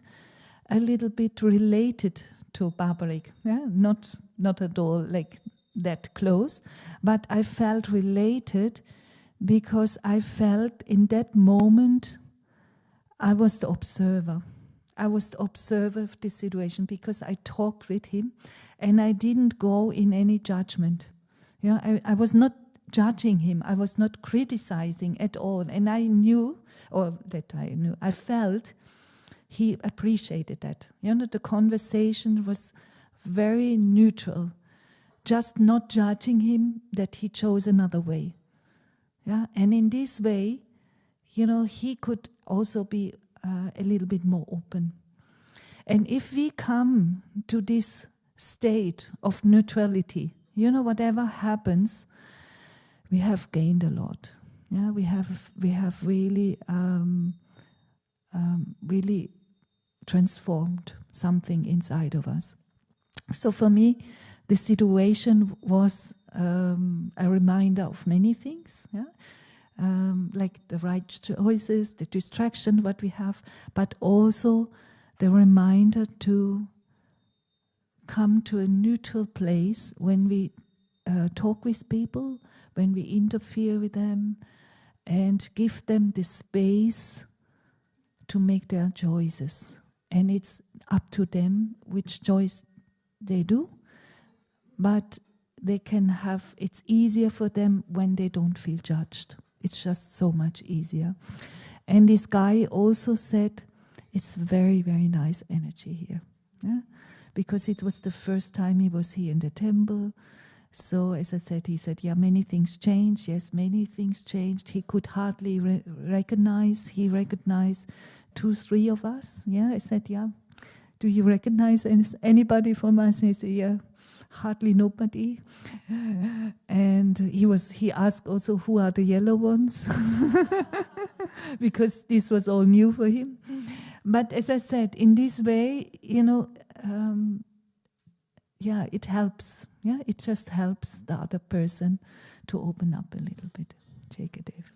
a little bit related to Barbaric, not at all like that close, but I felt related because I felt in that moment I was the observer. I was the observer of this situation because I talked with him and I didn't go in any judgment. I was not judging him. I was not criticizing at all. And I felt he appreciated that. The conversation was very neutral, just not judging him that he chose another way. And in this way, he could also be a little bit more open. And if we come to this state of neutrality, whatever happens, we have gained a lot. We have really really transformed something inside of us. So for me, the situation was a reminder of many things, like the right choices, the distraction, what we have, but also the reminder to come to a neutral place when we talk with people, when we interfere with them, and give them the space to make their choices. And it's up to them which choice they do, but they can have, it's easier for them when they don't feel judged. It's just so much easier. And this guy also said, it's very, very nice energy here. Because it was the first time he was here in the temple. So as I said, he said, many things changed. Yes, many things changed. He could hardly recognize. He recognized 2, 3 of us. I said, do you recognize anybody from us? And he said, hardly nobody. And he asked also, who are the yellow ones? Because this was all new for him. But as I said, in this way, it helps. It just helps the other person to open up a little bit. Take it, Dave.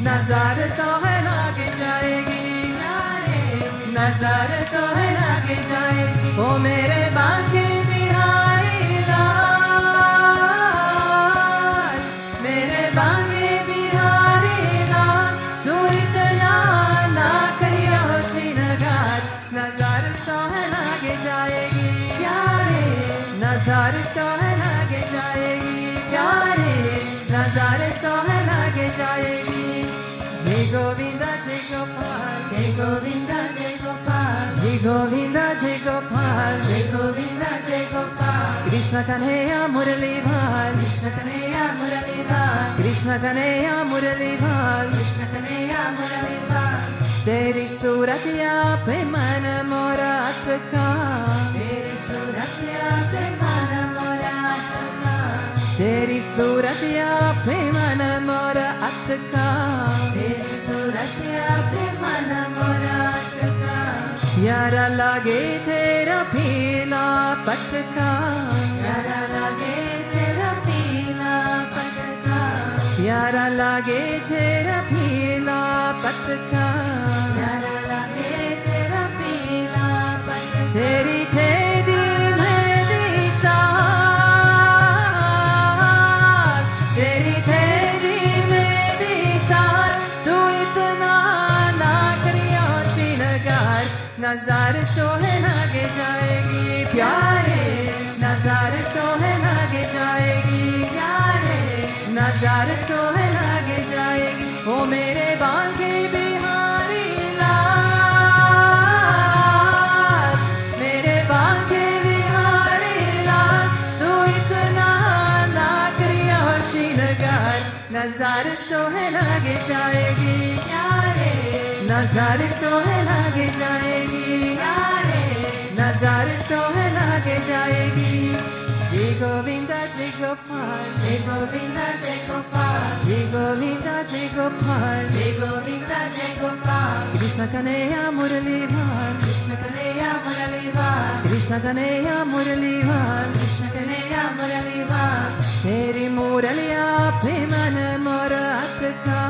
नजर तो है लागे जाएगी, नजर तो है लागे जाएगी, ओ मेरे बांके बिहारी लाल, मेरे बांके बिहारी लाल, तू इतना ना करियो श्रीनगर, नजर तो है लागे जाएगी प्यारे, नजर तो है लागे जाएगी प्यारे, नजर तो है लागे जाएगी। Jai Govinda, Jai Gopal, Jai Govinda, Jai Gopal, Jai Govinda, Jai Gopal, Jai Govinda, Jai Gopal. Krishna Kanhaiya Murali Bhal, Krishna Kanhaiya Murali Bhal, Krishna Kanhaiya Murali Bhal, Krishna Kanhaiya Murali Bhal. Teri suratiya pe man mora atka, Teri suratiya pe man mora atka, Teri suratiya pe man mora atka, Teri suratiya pe man mora atka. Pyara lage tera pila patka, Pyara lage tera pila patka, Pyara lage tera pila patka, Pyara lage tera pila patka. Teri tedi mehdi chaal, Teri tedi mehdi chaal, tu itna na kariya shinagar. नजर तो है लागे जाएगी प्यारे, नजर तो है लागे जाएगी प्यारे, नजर तो है लागे जाएगी। ओ मेरे बांके बिहारी लाल, मेरे बांके बिहारी लाल, तू इतना ना करिया होशिनगार। नजर तो है लागे जाएगी प्यारे, नजर तो है लागे जाएगी प्यारे, नजर तो है लागे जाएगी। जय गोविंदा जय गोपाल, जय गोविंदा जय गोपाल, जय गोविंदा जय गोपाल, जय गोविंदा जय गोपाल। कृष्ण कन्हैया मुरली भाल, कृष्ण कन्हैया मुरली भाल, कृष्ण कन्हैया मुरली भाल, कृष्ण कन्हैया मुरली भाल। तेरी मुरलिया पे मन मोरा अटका,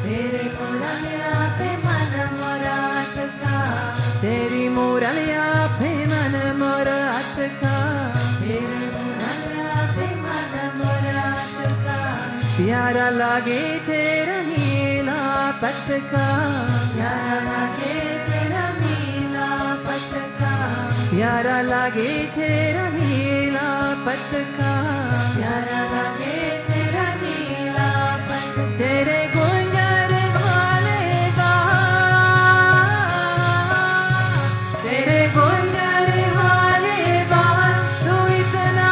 तेरी मुरलिया पे मन मोरा अटका, तेरी मुरलिया पे मन मोरा अटका, तेरी मुरलिया पे मन मोरा अटका। प्यारा लागे तेरा नीला पटका, प्यारा लागे तेरा नीला पटका, प्यारा लागे तेरा नीला पटका, प्यारा लागे तेरा नीला पटका। तेरे गुंजर वाले बाल, तेरे गुंजर वाले बाल, तू इतना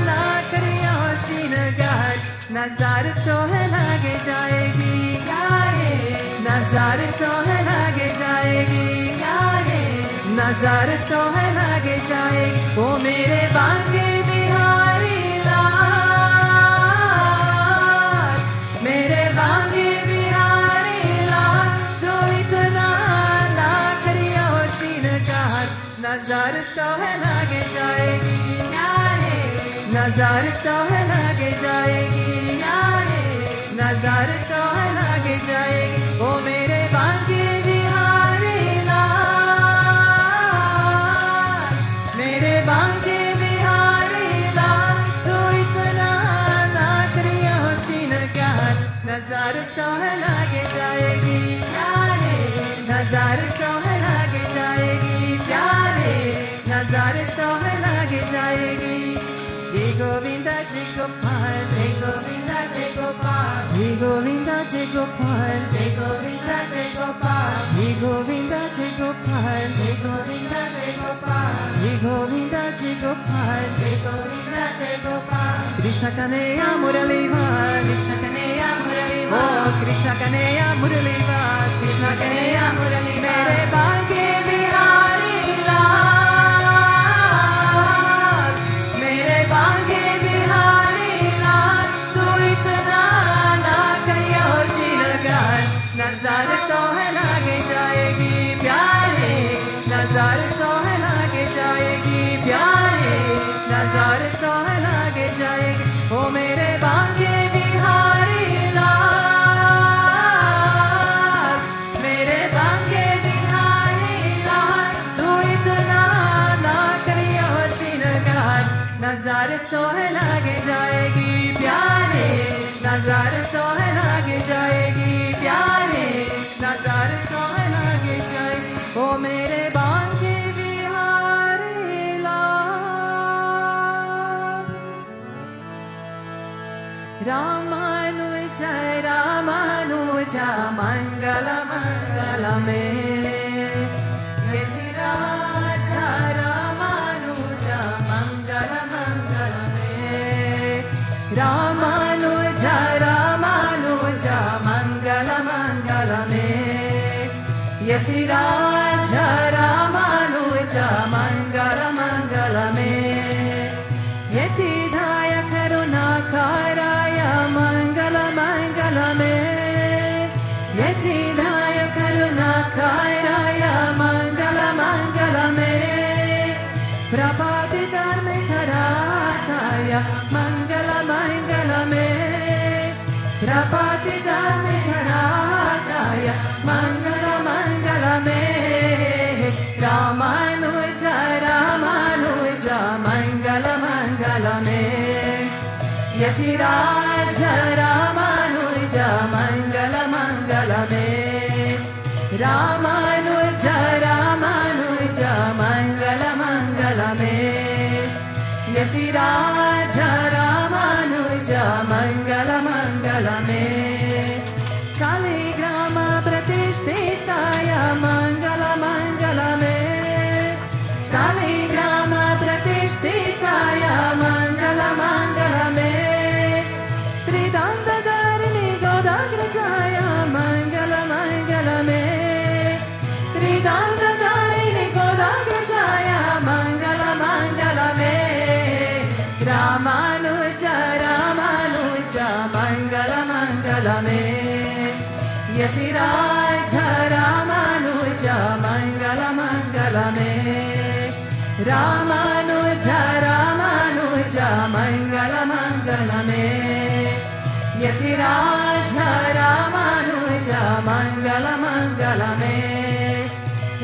ना करिया होशिनगार। नजर तो है लागे जाएगी प्यारे, नजर तो है लागे जाएगी प्यारे, नजर तो है लागे जाएगी। ओ मेरे बांके बिहारी लाल, मेरे बांके बिहारी लाल, तो इतना ना करिया होशिनगार। नजर तो है लागे जाएगी प्यारे, नजर तो है लागे जाएगी प्यारे, नजर तो है लागे जाएगी। ओ मेरे बांके बिहारी लाल, मेरे बांके बिहारी लाल, तो इतना ना करिया होशिनगार। नजर तो है लागे जाएगी प्यारे, नजर तो है लागे जाएगी प्यारे, नजर तो है लागे जाएगी। जय गोविंदा जय गोपाल, जय गोविंदा जय गोपाल, जय गोविंदा जय गोपाल, जय गोविंदा जय गोपाल, जय गोविंदा जय गोपाल, जय गोविंदा जय गोपाल, जय गोविंदा जय गोपाल, जय गोविंदा जय गोपाल। कृष्ण कन्हैया मुरली भाल, कृष्ण कन्हैया मुरली भाल, कृष्ण कन्हैया मुरली भाल, कृष्ण कन्हैया मुरली भाल। मेरे बांके बिहारी लाल, मेरे बांके बिहारी लाल, तू इतना ना करिया होशिनगार। नजर तो है लागे जाएगी प्यारे, नजर तो है लागे जाएगी प्यारे, नजर तो है लागे जाएगी। ओ मेरे बांके बिहारी लाल, मेरे बांके बिहारी लाल, तू इतना ना करिया होशिनगार। नजर तो है लागे जाएगी प्यारे, नजर तो है लागे जाएगी प्यारे, नजर तो है लागे जाएगी। ओ मेरे बांके बिहारी लाल। रामानुज रामानुज मंगल Mangalame Yetiraja Ramanuja Mangala Mangalame Ramanuja Ramanuja Mangala Mangalame Yetiraja Ramanuja Mangala Mangalame Yetidhaya Karunakaraya Mangala Mangalame Yetidhaya Karunakaraya Mangala Mangalame Prabhati Dharmikarataya Mangala Mangalame Prabhati Dharmikarataya Mangala Mangalame Ramanuja Ramanuja Mangala Mangalame Yetiraja Ramanuja Mangala Mangalame Ramanuja Ramanuja Mangala Mangalame Yetiraja Ramanuja Mangala Mangalame Saligrama Pratishtitaya Mangala Mangalame Saligrama Pratishtitaya Mangala Mangalame Tridanda Dharini Godagrajaya Mangala Mangalame Tridanda Dharini Godagrajaya Mangala Mangalame Ramanuja Ramanuja Mangala Mangalame Yetiraja Ramanuja Mangala Mangalame Ramanuja Ramanuja Mangala Mangalame Yetiraja Ramanuja Mangala Mangalame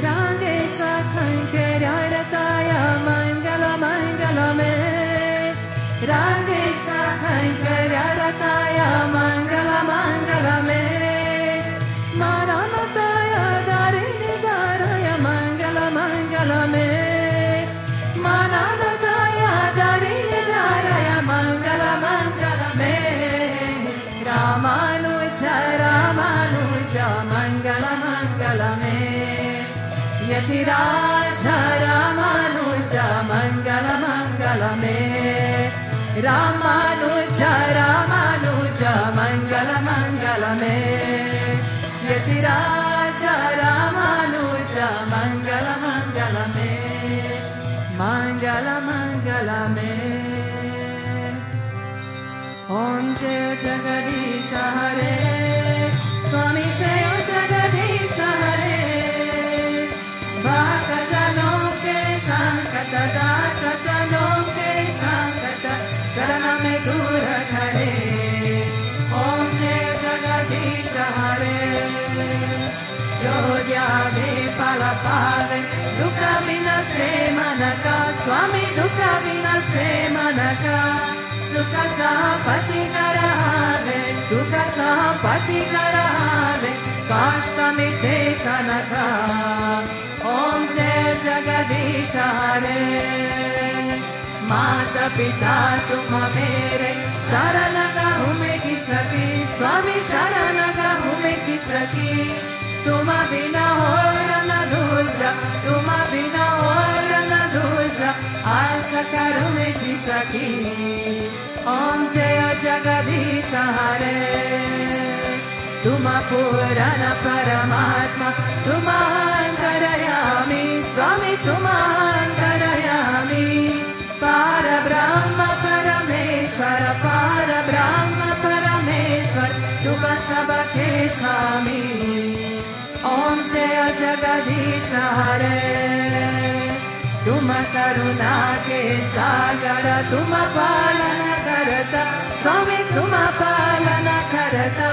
Range Sakhankaraya Mangala Mangalame Range Sakhankaraya Mangala Mangalame Manamataya Darini Daraya Mangala Mangalame Manamataya Darini Daraya Mangala Mangalame Ramanuja Ramanuja Mangala Mangalame Yetiraja Ramanuja Mangala Mangalame Ramanuja Ramanuja Mangala Mangalame Yetiraja Ramanuja Mangala Mangalame Mangala Mangalame Om Jayo Jagadisha Hare Swami Jayo Jagadisha Hare Bhakta Janon ke Sankata Dasa Janon ke Sankata Sharana me dura khare Om Jayo Jagadisha Hare Jo Dyave Pala Pave Dukha Vinase Manaka Swami Dukha Vinase Manaka Sukha Sahapati Karahave Sukha Sahapati Karahave Kashta Mite Kanaka Om Jai Jagadisha Hare Mata Pita Tum Mere Sharanaga Hume Ki Saki Swami Sharanaga Hume Ki Saki Tuma Bina Hora Na Durja Tuma Bina Hora Na Durja Asa Karume Ji Saki Om Jaya Jagadisha Hare Tuma Purana Paramatma Tuma Antarayami Swami Tuma Antarayami Para Brahma Parameshwara Para Brahma Parameshwara Tuma Sabake Swami Om Jaya Jagadisha Hare Tuma Karuna Ke Sagara Tuma Palana Karata Swami Tuma Palana Karata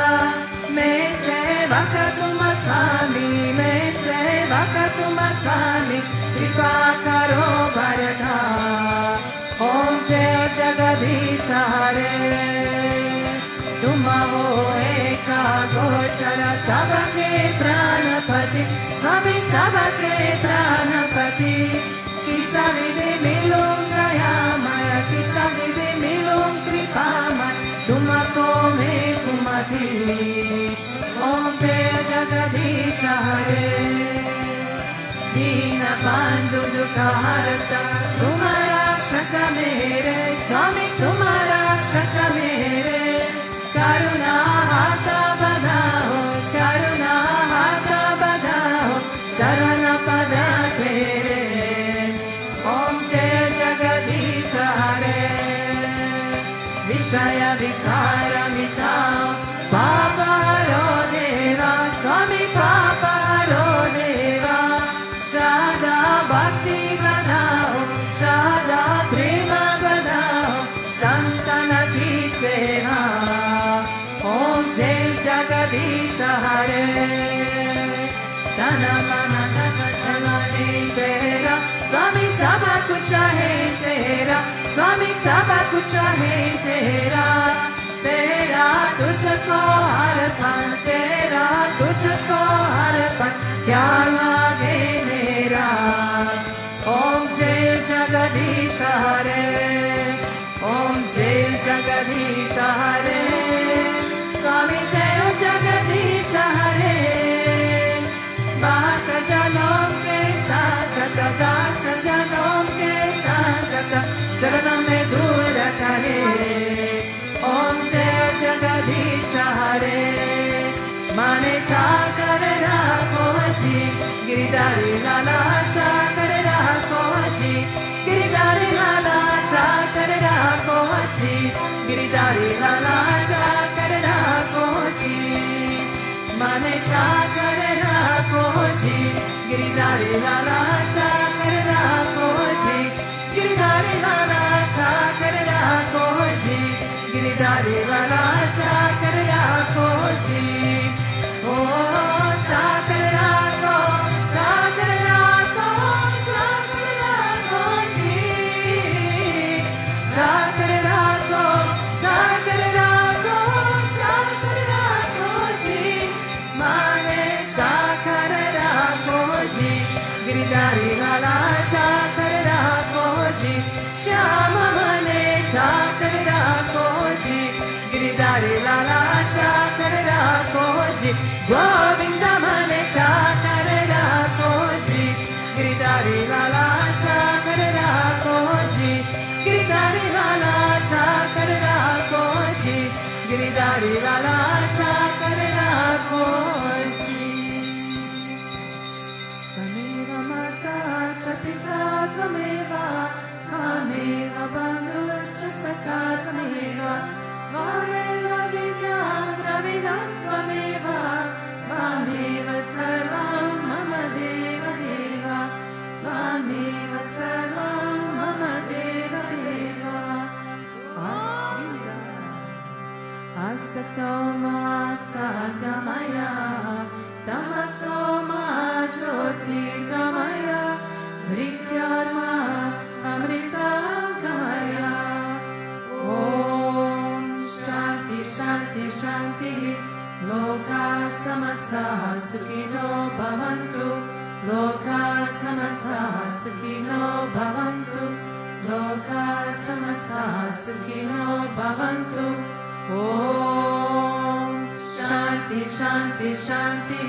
Main sevaka tuma Swami Main sevaka tuma Swami Kripa karo Bharata Om Jaya Jagadisha Hare Tuma ho eka gochara sabake pranapati Swami sabake pranapati Kisa vide milung gayamaya Kisa vide milung kripamaya Tuma ko me kumati Om Jaya Jagadish Hare Dina Bandhu Dukha Harata Tumhara Rakshaka Mere Swami Tumhara Rakshaka Mere Karuna Hata Badao Karuna Hata Badao Sharana Pada Tere Om Jai Jagadish Hare Vishaya Vikara Mitao Papa Haro Deva Swami Papa Haro Deva Shada Bhakti Badao Shada Prema Badao Santana Ki Seva Om Jai Jagadish Hare Tana Mana Tana Samani Tera Swami Sabha Kuch Hai Tera Swami Sabha Kuch Hai Tera Tera Tujhko Arpan Tera Tujhko Arpan Kya lage mera Om Jai Jagadish Hare Om Jai Jagadish Hare Swami Jai Jagadish Hare Bhakt Janam ke saath Das Janam ke saath Sharanam mein dur kare Om Jai Jagadish Hare Mane chakar rakho ji Giridhari lala chakar rakho ji Giridhari lala chakar rakho ji Giridhari lala chakar rakho ji Mane chakar rakho ji Giridhari lala chakar rakho ji Giridhari lala chakar rakho ji Giridhari lala chakar rakho ji Oh chakar rakho chakar rakho chakar rakho ji chakar rakho chakar rakho chakar rakho ji mane chakar rakho ji Giridhari lala chakar rakho ji Shyama mane chakar rakho ji Giridhari lala chakar rakho ji Govinda mane chakar rakho ji Giridhari lala chakar rakho ji Giridhari lala chakar rakho ji Giridhari lala chakar rakho ji Tvameva Mata cha Pita Tvameva Tvameva Bandhuscha Sakha Tvameva Tvameva Vidyam Dravinam Tvameva Tvameva Sarvam Mama Deva Deva Tvameva Sarvam Mama Deva Deva Asatoma Satgamaya Tamasoma Jyotirgamaya Mrityarma Amrita Gamaya Om Shanti Shanti Shanti Loka Samasta Sukhino Bhavantu Loka Samasta Sukhino Bhavantu Loka Samasta Sukhino Bhavantu Om Shanti Shanti Shanti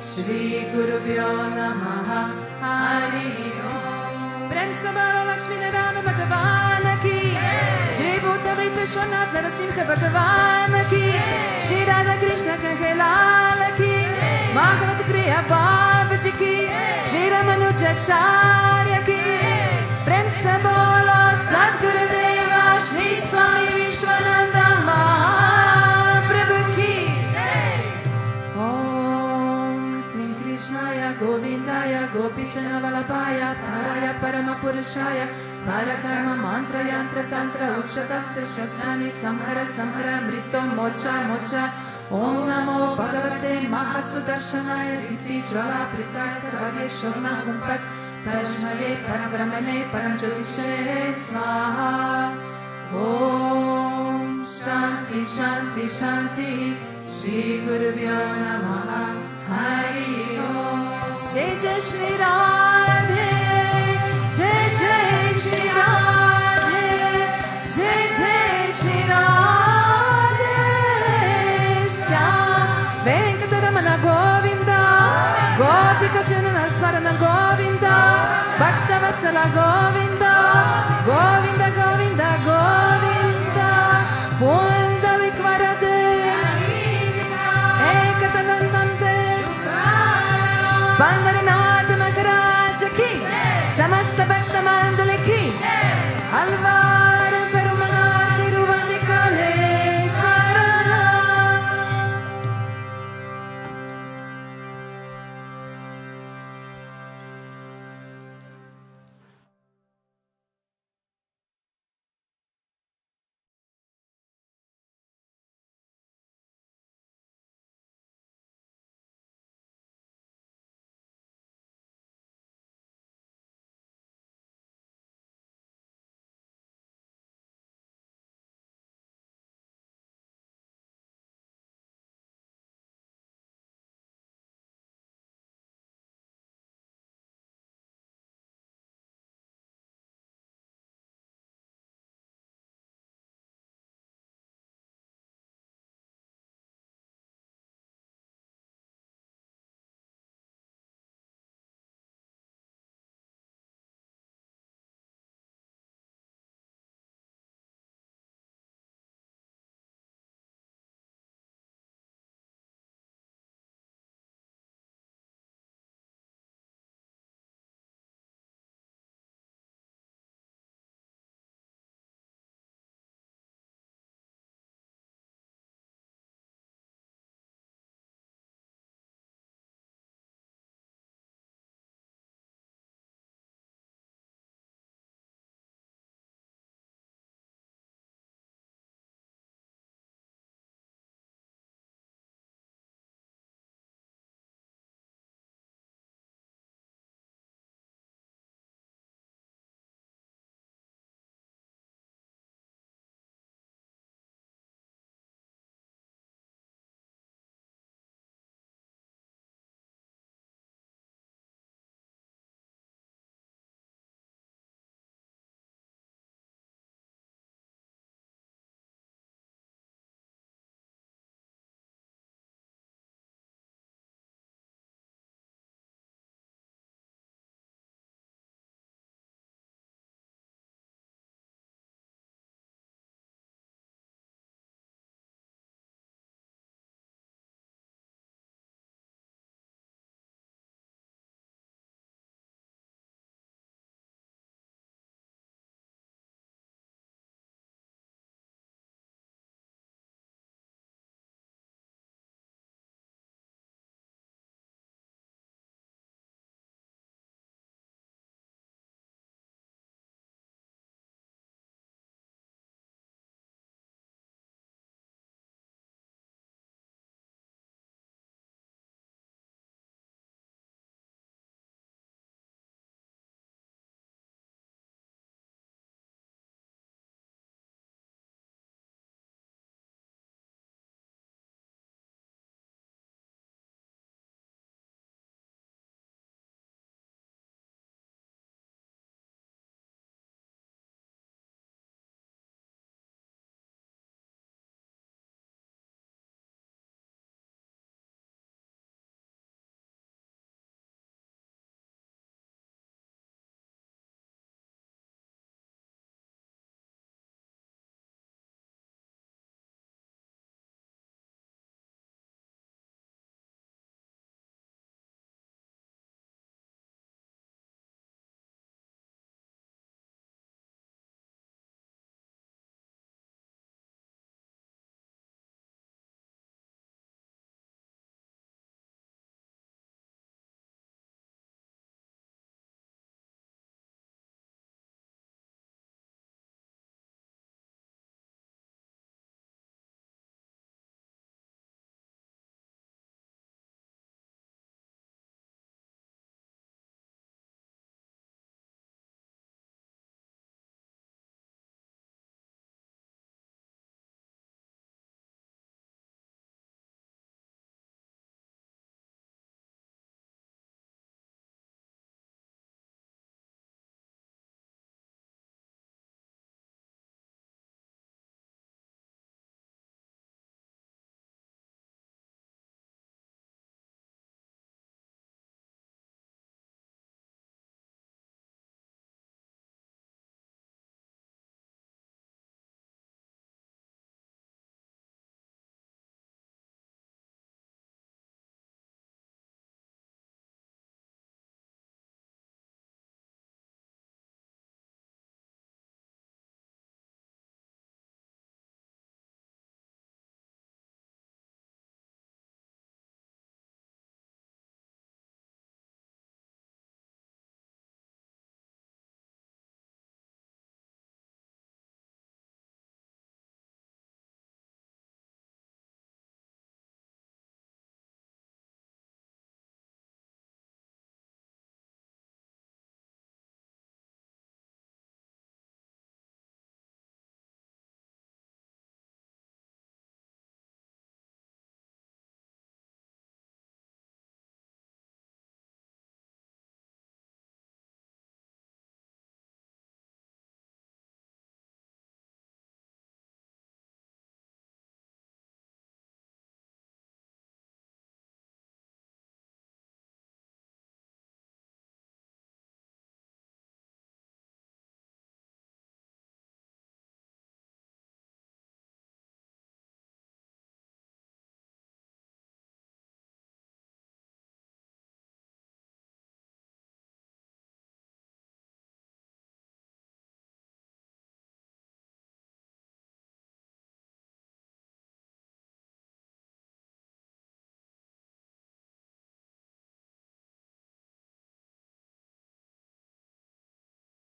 Shri Gurubhyo Namaha Hari Om Prem Samara Lakshmi Narayana Bhagavan Ki Sri Bhutabhrteshwarnath Mandir Ki Shri Radha Krishna Kanhelal Ki Bhagavat Kriya Bhavaji Ki Shri Ramanujacharya Ki Prem se bolo Sadgurudeva Sri Swami Vishwananda Mahaprabhu Ki Om Klim Krishnaya Govindaya Gopichana Valabhaya Paraya Paramapurushaya Parakarma Mantra Yantra Tantra Ushataste Shasnani Samhara Samhara Mrito Mocha Mocha Om Namo Bhagavate Mahasudarshanaya Viti Jvala Prita Sarvage Shurna Humpat Parashmare Parabrahmane Paramjyotishe Svaha Om Shanti Shanti Shanti Shri Gurubhyo Namaha Hari Om Jai Jai Shri Radhe Jai Jai Shri Radhe Jai Jai Shri Radhe Shyam Venkatamana Govinda Govinda, Bhaktavatsala Govinda, Govinda.